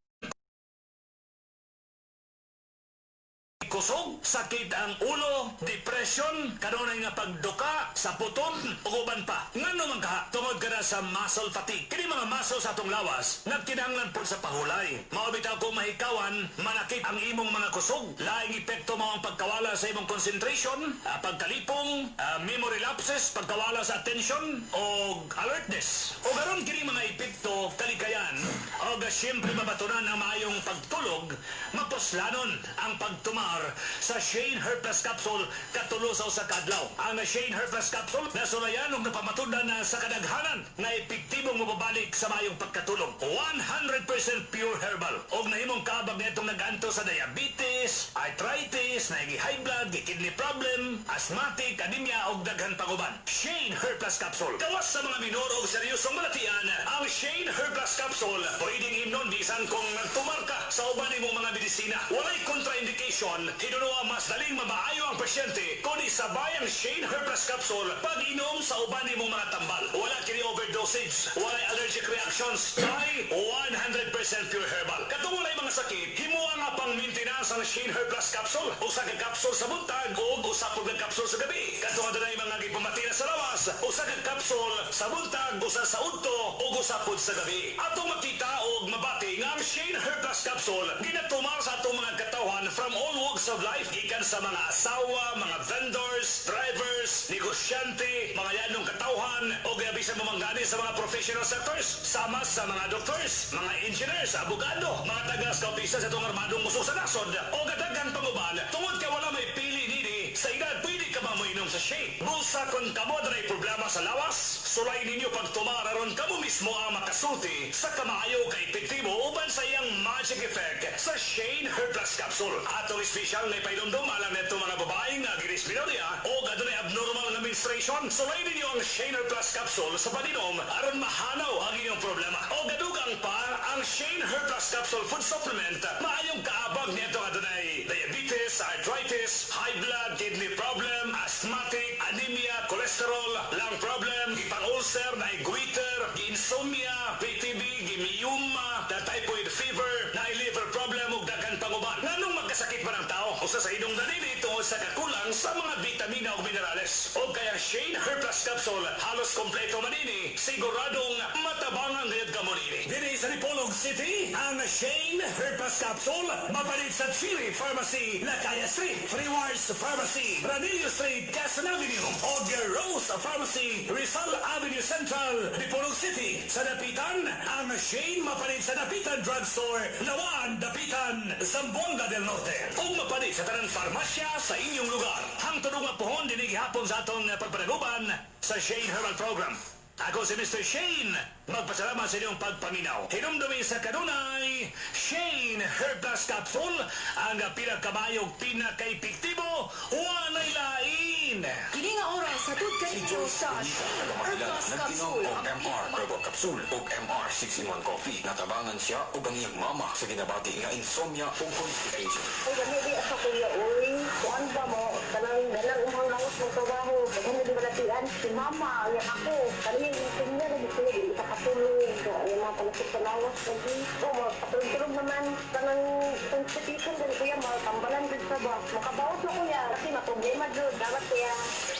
kusog, sakit ang ulo, depression, kanunay nga pagduka, sa puton, ug uban pa. Ngano man ka, tungod ka na sa muscle fatigue. Kini mga muscle sa atong lawas, nagkinahanglan po sa pahulay. Mao bitaw kung mahikawan, manakit ang imong mga kusog. Laing epekto mao ang pagkawala sa imong concentration, pagkalipong, memory lapses, pagkawala sa attention, o alertness. O garon kini mga epekto kalikayan, o siyempre mabatunan ang maayong pagtulog, mapuslanon ang pagtumar sa Shane Herb Plus Capsule katulo sa usa ka adlaw. Ang Shane Herb Plus Capsule nasulayan ug napamatudan na sa kadaghanan na epektibong mababalik sa maayong pagkatulog. 100% pure herbal og nahimong kabag nitong nag-anto sa diabetes, arthritis, naigi high blood, kidney problem, asthmatic, anemia og daghan pang uban. Shane Herb Plus Capsule. Gawas sa mga minor og seryosong malatian, ang Shane Herb Plus Capsule pwedeng himnon bisan kung nagtumar ka sa uban imong mga medisina. Walay contraindication, hinuno mas daling mamaayo ang pasyente kung isabay ang Shane Herb Plus Capsule pag-inom sa uban imong mga tambal. Wala kini overdosage, walay allergic reactions, kay 100% pure herbal. Katong walay mga sakit, himuha nga pang maintenance ang Shane Herb Plus Capsule. Usa ka capsule sa buntag o usa pud ka capsule sa gabi. Katong adunay mga gipamatira sa lawas, usa ka capsule sa buntag, usa sa udto o usa pud sa gabi. Atong makita og mabati nga ang Shane Herb Plus Capsule ginatumar sa atong mga katawhan from all walks of life, gikan sa mga asawa, mga vendors, drivers, negosyante, mga yanong katawhan o gabi sa mamanggani sa mga professional sectors, sama sa mga doctors, mga engineers, abogado, mga taga-skautisa sa itong armadong muso sa nasod o gadagan panguban tungod ka wala may pili nini sa edad pwede ka ba moinom sa Shane. Bulsa kung kamo na problema sa lawas, sulay ninyo pagtumar aron kamo mismo ang makasulti sa kamaayo ka epektibo uban sa iyang magic effect sa Shane Herb Plus Capsule. Atong special na ipailumdum alang neto mga babaeng nga ginisminodya o adunay abnormal na menstruation, sulay ninyo ang Shane Herb Plus Capsule sa paninom aron mahanaw ang inyong problema. O gadugang pa ang Shane Herb Plus Capsule Food Supplement, maayong kaabag neto adunay diabetes, arthritis, high blood, kidney problem, asthmatic, anemia, cholesterol, lung problem, gipang-ulcer, goiter, insomnia, PTB, gimiyuma, typhoid fever, liver problem ug daghan panguban. Nganong magkasakit ba ng tao? Usa sa idong dalili tungod sa kakulang sa mga vitamina ug minerales. O kaya Shane Herb Plus Capsule halos kompleto manini, siguradong matabangan gayud ka mo nini. Diri sa Dipolog City, ang Shane Herb Plus Capsule mapalit sa Chile Pharmacy, Lakaya Street, Three Wars Pharmacy, Ranillo Street, Quezon Avenue, o Rose Pharmacy, Rizal Avenue Central, Dipolog City. Sa Dapitan, ang Shane mapalit sa Dapitan Drugstore, Lawan, Dapitan, Zamboanga del Norte. O mapalit sa tanang farmasya sa inyong lugar. Hangtod nga pohon dinig hapon sa atong pagpanaguban sa Shane Herbal Program. Ako si Mr. Shane. Magpasalamat sa inyong pagpaminaw. Hinumdumi sa kanunay, Shane Herb Plus Capsule, ang pinakamayog, pinaka-epektibo, wanay lain. Kini nga oras sa tud kayo sa Shane Herb Plus Capsule. og MR Herbal Capsule og MR 6-in-1 Coffee. Natabangan siya og ang iyang mama sa ginabati nga insomnia o constipation. Ay, gani di asa kuya, uy. Kuan ba mo? Ganang umang lawas mo trabaho. Ganyan di malatian. Si mama, yan ako. Kanina yung kunya, nagsinig. Ikakatulong. So, ayun mga palasip sa lawas. Lagi. So, patulog-tulog naman. Kanang constitution din kuya, matambalan din sa ba. Makabawat na kuya. Kasi maproblema doon. Dapat kuya.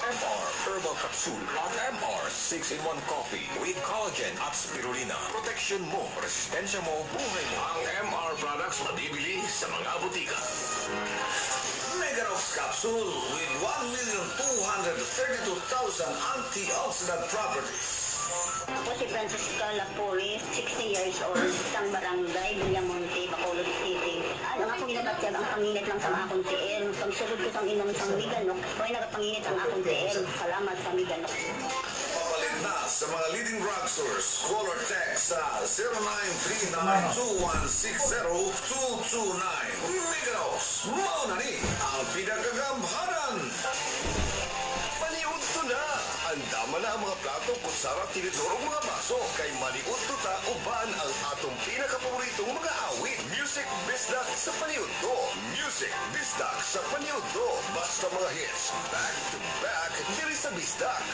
MR Herbal Capsule at MR 6-in-1 Coffee with collagen at spirulina. Protection mo, resistensya mo, buhay mo. Ang MR products mabibili sa mga butika. Megarox Capsule with 1,232,000 antioxidant properties. Ako si Francisca Lapuri, 60 years old, isang barangay, Villamonte, Bacolod City. Ang akong ginabatyag, ang panginit lang sa akong tiil. Pagsulod ko sang inom sang miganok, kaya nagapanginit ang akong tiil. Salamat sa miganok. Papalit na sa mga leading drugstores. Call or text sa 0939-2160-229. Megarox, mauna ni ang pinagagamhanan. Paniudto na! Andama na ang mga plato, kutsara, tinidor ug mga baso. Kay maniudto ta uban ang atong pinakapaboritong mga awit. Music Bisdak sa paniudto. Music Bisdak sa paniudto. Basta mga hits. Back to back, diri sa Bisdak.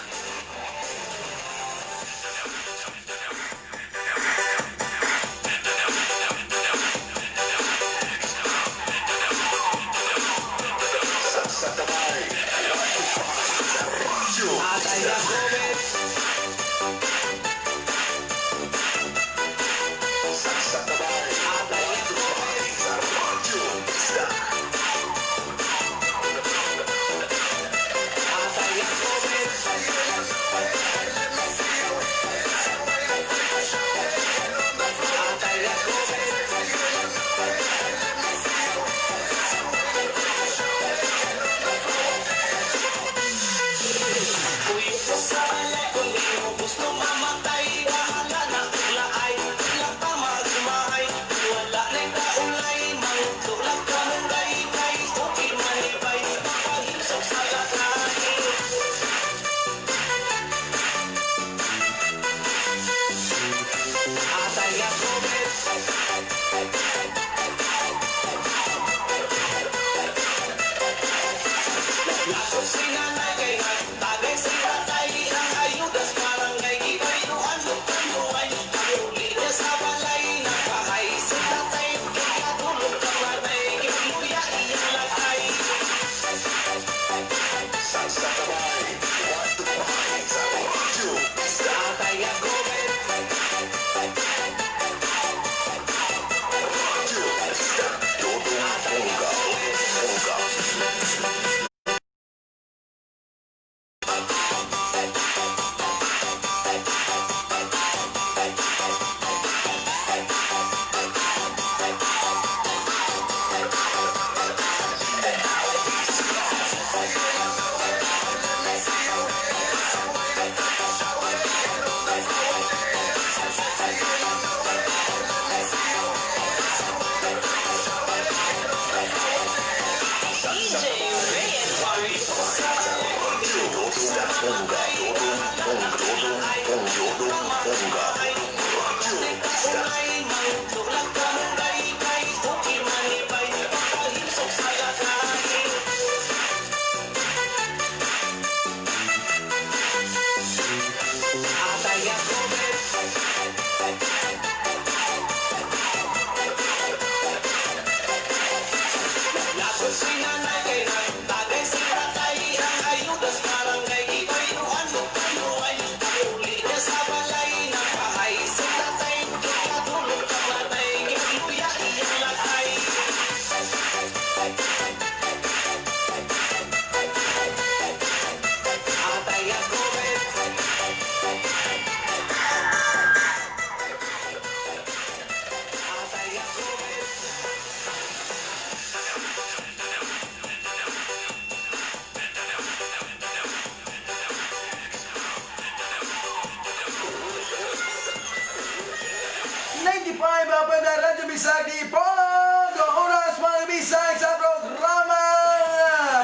Bisag Ipon, oras mga bisag sa programa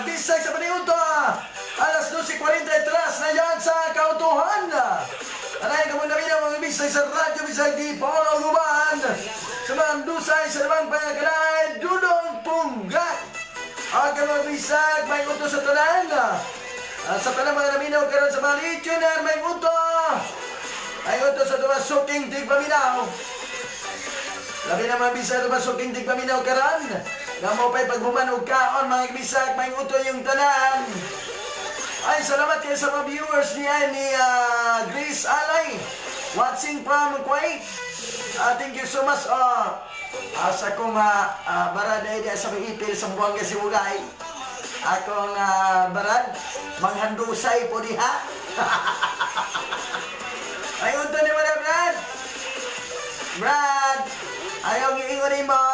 Bisag sa Paniunto, alas 12:43 na yan sa Kautuhan. Anay ka muna mga bisag sa Radyo Bisag Ipon, Guban, sa mga dusay sa lamang pangkalay, Dudong Punggat. Ang mga bisag, may uto sa tanan. Sa tanan mga naminaw karon sa mga listener, may uto. May uto sa Tumasuking Tigpaminaw. Labi na mga bisag Tumasuking Tigpaminaw karon. Ngamo pa'y pagbumanog kaon mga bisag, may uto yung tanan. Ay, salamat kayo sa mga viewers niya ni Grace Alay, watching from Kuwait. Thank you so much. Sa kong barad ay sa may ipil sa buwang kasimugay. Akong barad, manghandusay po diha. Ay, unto ni mo na, Brad. Brad, ayaw iingunin mo.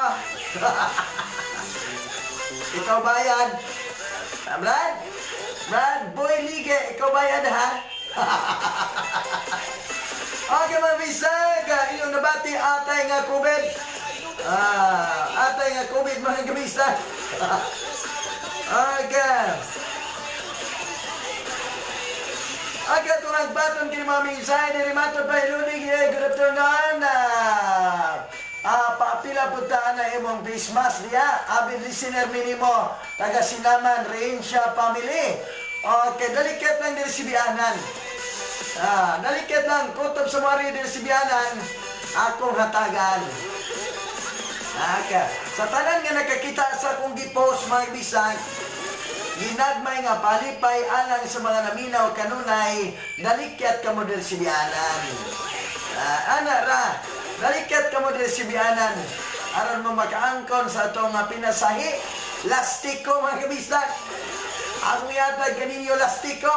Ikaw bayad. Brad? Brad, boy lige, ikaw bayad ha? Okay mga bisag, inyong nabati atay nga COVID. Atay nga COVID mga kabisag. Okay. Aga turang baton kini mga misay, dari matod pa ilunig, good afternoon. Paapila puntaan na imong Christmas niya. Abin listener minimo, taga Sinaman, Rensha family. Okay, dalikat lang dari Sibianan. Dalikat lang, kutob sa mga dari Sibianan, akong hatagan. Okay. Sa tanan nga nakakita sa akong gipost mga bisag, ginagmay nga palipay alang sa mga naminaw kanunay, dalikat ka mo dari Sibianan. Ana ra, dalikat ka mo dari Sibianan. Aron mo makaangkon sa itong pinasahi. Lastiko mga kabisdak. Ako yata ganinyo lastiko.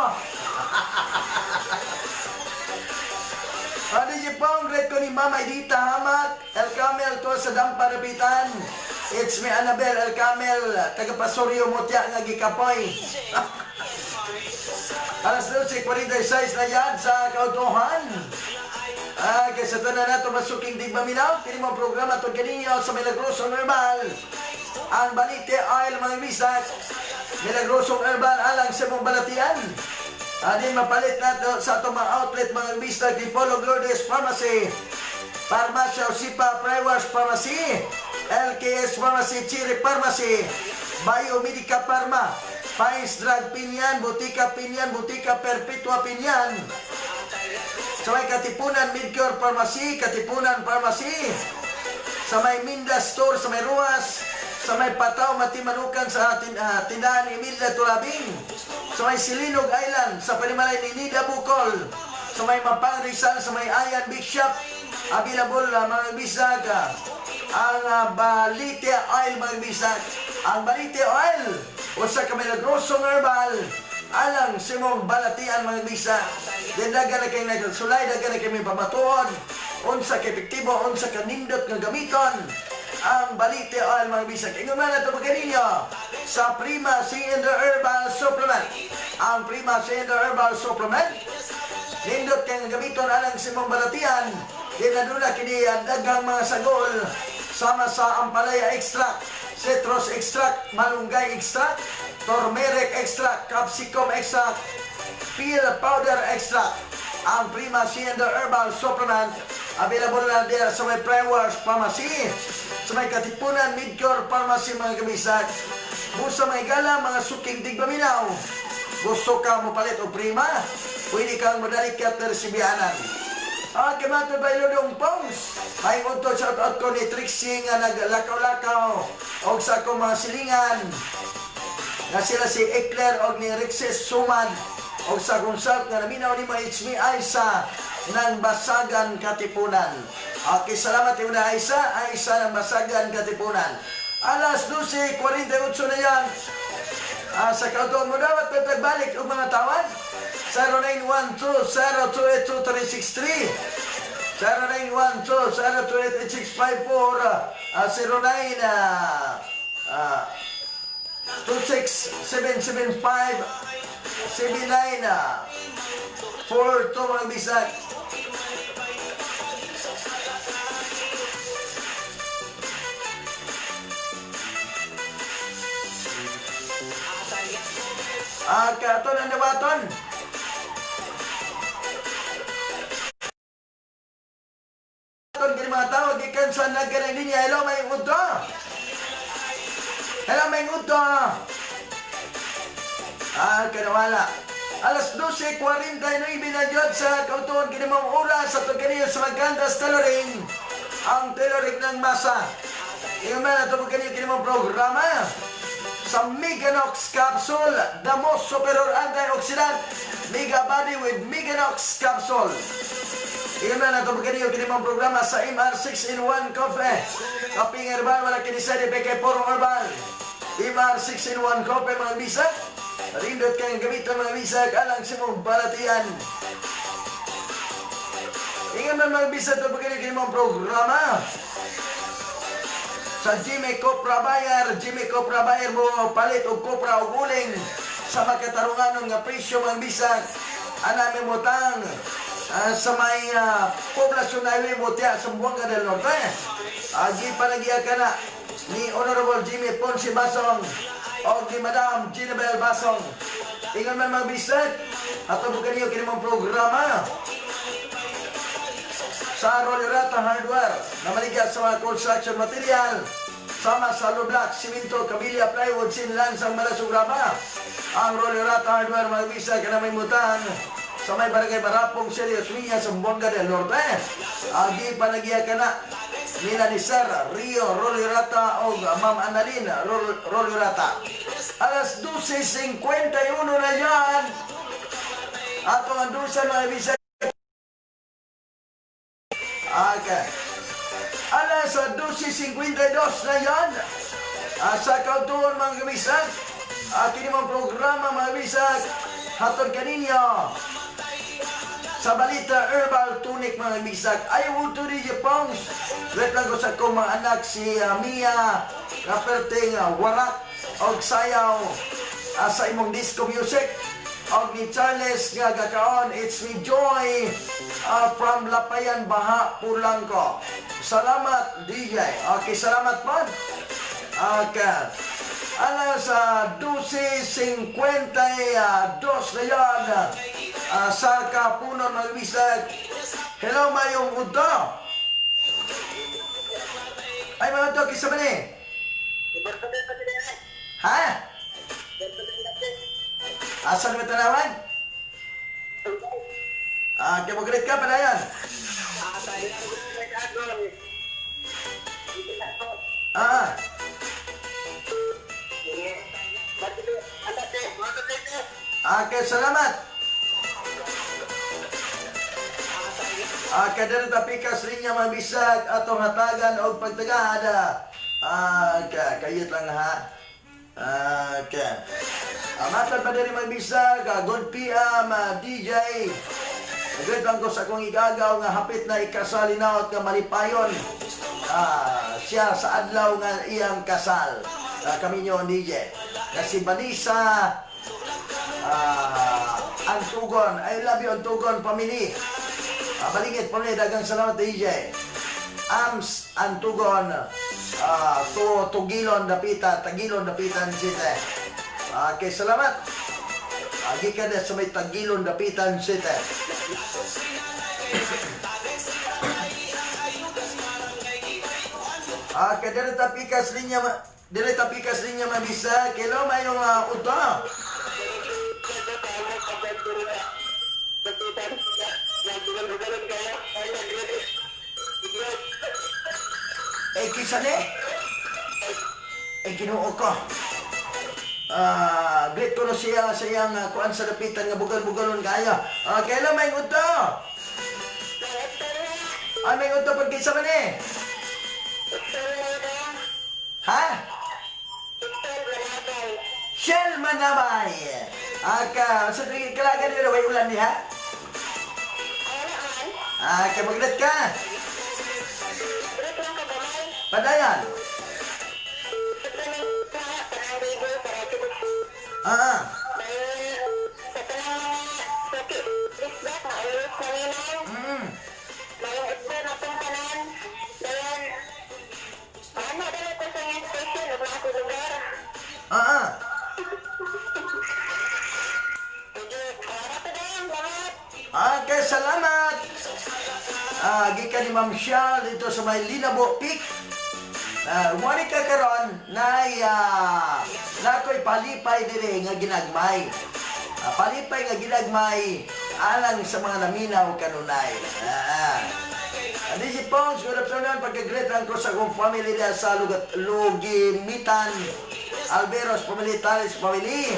Ano DJ Pong, great ko ni Mama Edita Hamak, El Camel to sa Dampa Rapitan. It's me, Annabel El Camel, taga Pasorio Mutya nga gikapoy. Alas 12:46 na yan sa Kautuhan. Kaya sa tanan na ito masuking digmaminaw, pili mo programa ito kaninyo sa Milagrosong Herbal. Ang Balite Oil mga bisag, Milagrosong Herbal alang sa mong balatian. Din mapalit nato sa itong mga outlet mga bisag di Polo Lourdes Pharmacy, Farmacia Osipa Prewash Pharmacy, LKS Pharmacy, Chiri Pharmacy, Biomedica Pharma, Pais Drug Pinyan, Butika Pinyan, Butika Perpetua Pinyan. Sa may Katipunan Midcure Pharmacy, Katipunan Pharmacy. Sa may Minda Store, sa may Ruas. Sa may Pataw, Matimanukan sa tindahan ni Milda Tulabing. Sa may Silinog Island, sa Panimalay ni Nida Bukol. Sa may Mapang Rizal, sa may Ayan Bishop. Available mga bisag. Ang Balite Oil mga bisag. Ang Balite Oil, o sa Milagrosong Herbal. Alang simong balatian mga bisa. Daga na kayo nagsulay, daga na kayo may pamatuon. Unsa ka epektibo, unsa ka nindot nga gamiton. Ang Balite Oil mga bisa. Ingon na ito mga ninyo sa Prima C&R Herbal Supplement. Ang Prima C&R Herbal Supplement, nindot kayo gamiton alang simong balatian. Dinadula kini ang dagang mga sagol. Sama sa Ampalaya Extract, Citrus Extract, Malunggay Extract, Turmeric Extract, Capsicum Extract, Peel Powder Extract. Ang Prima C&R Herbal Supplement, available na din sa may Prewash Pharmacy, sa may Katipunan Midcure Pharmacy mga kamisag. Busa may gala, mga suking digbaminaw. Gusto ka mo palit o Prima? Pwede kang madali kater si Bianan. Kimatod ba iludong Pongs? Ay unto shoutout ko ni Trixie nga naglakaw-lakaw o sa akong mga silingan na sila si Eclair o ni Rexes Suman o sa akong shout nga naminaw ni Mahitsmi Aisa ng Basagan Katipunan. Okay, salamat yung na Aisa ng Basagan Katipunan. Alas 12:48 na yan. Sa kautuan mo dapat tagbalik ang mga tawad. 0912-028-2363 0912-028-8654 0926-775-7942 mga bisag. Katon ang nabaton. Kini mga tao, gikan sa nagkanang linya. Hello, may unto. Hello, may unto. Kanawala. Alas 12:49 na dyan sa kautuan kinimang oras sa pagkaniyo sa Magkandas Tailoring. Ang tailoring ng masa. Yung na ito pagkaniyo kinimang programa. Sa Meganox Capsule, the most superior antioxidant, Mega Body with Meganox Capsule. Iyon na ito pagkaniyo kinimang programa sa MR 6-in-1 Coffee. Kaping herbal, wala kinisari, peke porong herbal. MR 6-in-1 Coffee mga bisag. Rindot kayong gamitan mga bisag, alang simong balatian. Iyon na mga bisag ito pagkaniyo kinimang programa. Sa Jimmy Copra Bayer mo palit o Copra o guling sa magkatarungan ng presyo mga bisag. Anami mo tang sa may poblasyon na iwi mo tiya sa Buanga del Norte. Agi panagiya ka na ni Honorable Jimmy Ponce Basong o ni Madam Ginabel Basong. Ingon man mga bisag, ato mo kaniyo kinimang programa sa Rollerata Hardware na maligat sa mga construction material sama sa Lublac, Siminto, Kabilya, Plywood, Sinlan, Sang Malasugraba. Ang Rollerata Hardware mga bisa ka na may mutang sa may barangay Barapong, Serios Minya, sa Buanga del Norte. Agi panagiya ka na nila ni Sir Rio Rollerata o Ma'am Annalyn Rollerata. Alas 12:51 na yan. Ato ang dusa mga bisa. Okay. Alas 12:52 na yan. Sa kautuan mga kabisag. Kini mga programa mga kabisag. Hatod kaninyo. Sa balita herbal tonic mga bisag. Ay uto ni Japongs. Wait lang ko sa kong mga anak si Mia kaperting warak og sayaw sa imong disco music. Og ni Charles nga gakaon, it's me Joy from Lapayan, Baha, Pulangko. Salamat DJ. Okay, salamat man. Okay. Alas 12:52 na yan sa Kapunon mga bisag. Hello mayong udto. Ay mga udto, kisa ba ni? Ha? Asan mo tanawan? Kaya mo great ka pa na yan? Okay, salamat. Kadari tapikas rin niya mabisag atong hatagan o pagtagada. Kayit lang ha. Okay. Matan pa dari mabisag, good PM, DJ. Agad lang ko sa kong igagaw nga hapit na ikasalinaot nga malipayon. Siya sa adlaw nga iyang kasal. Kami nyo DJ. Na si Vanessa Antugon. I love you Antugon family. Balingit po na dagang salamat DJ. Ams Antugon. Tugilon Dapitan. Tagilon Dapitan City. Okay, salamat. Agi ka na sa may Tagilon Dapitan City. Dire tapikas linya mabisa. Kilo mayong uto. Kisa ni? Kinuo ko. Great ko na siya sa iyang kuan sa dapitan nga bugal-bugalon kaya. Kailan may uto? Ay, may uto pag kisa man eh. Ha? Shell Manabay. Sa kalagan nyo na way ulan niya? Maglat ka. Padayan. Okay, salamat. Gikan ni Ma'am Shal dito sa may Linabo Peak. Umani ka karon na ko'y palipay dire nga ginagmay. Palipay nga ginagmay alang sa mga naminaw kanunay. DJ Pons, good afternoon. Pagka-great lang ko sa kong family dahil sa Lugimitan, Alberos, family, Talis, family.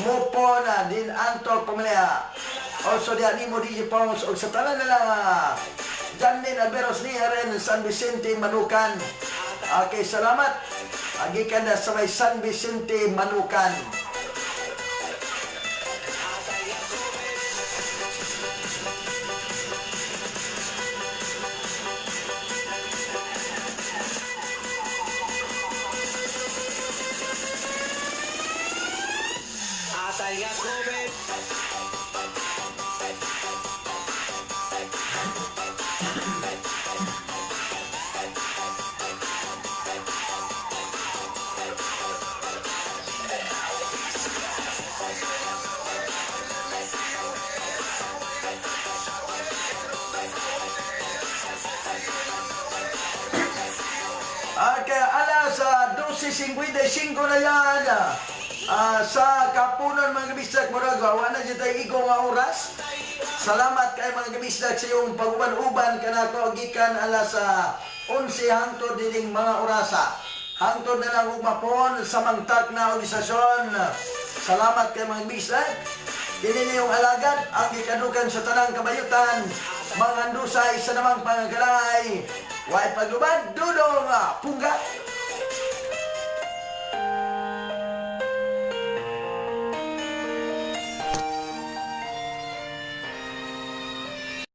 Mupo na din Antok, pamilya. Also, di animo DJ Pons, o sa talan na lang, Janin Alberos ni Aren, San Vicente, Manukan. Okay, salamat. Agi ka na sa may San Vicente, Manukan. Okay, alas 12:55 na yan. Sa Kapunon mga kabisdak, murag, wala dyan tayo ikaw nga oras. Salamat kay mga kabisdak sa iyong pag-uban-uban ka na ko, gikan alas 11 hangtod dining mga orasa. Hangtod na lang umapon sa mangtak na organisasyon. Salamat kay mga kabisdak. Dili niyong alagad ang gikadukan sa tanang kabayutan. Mga handusay sa namang pangagalay. Way pagluban, dudong, pungga.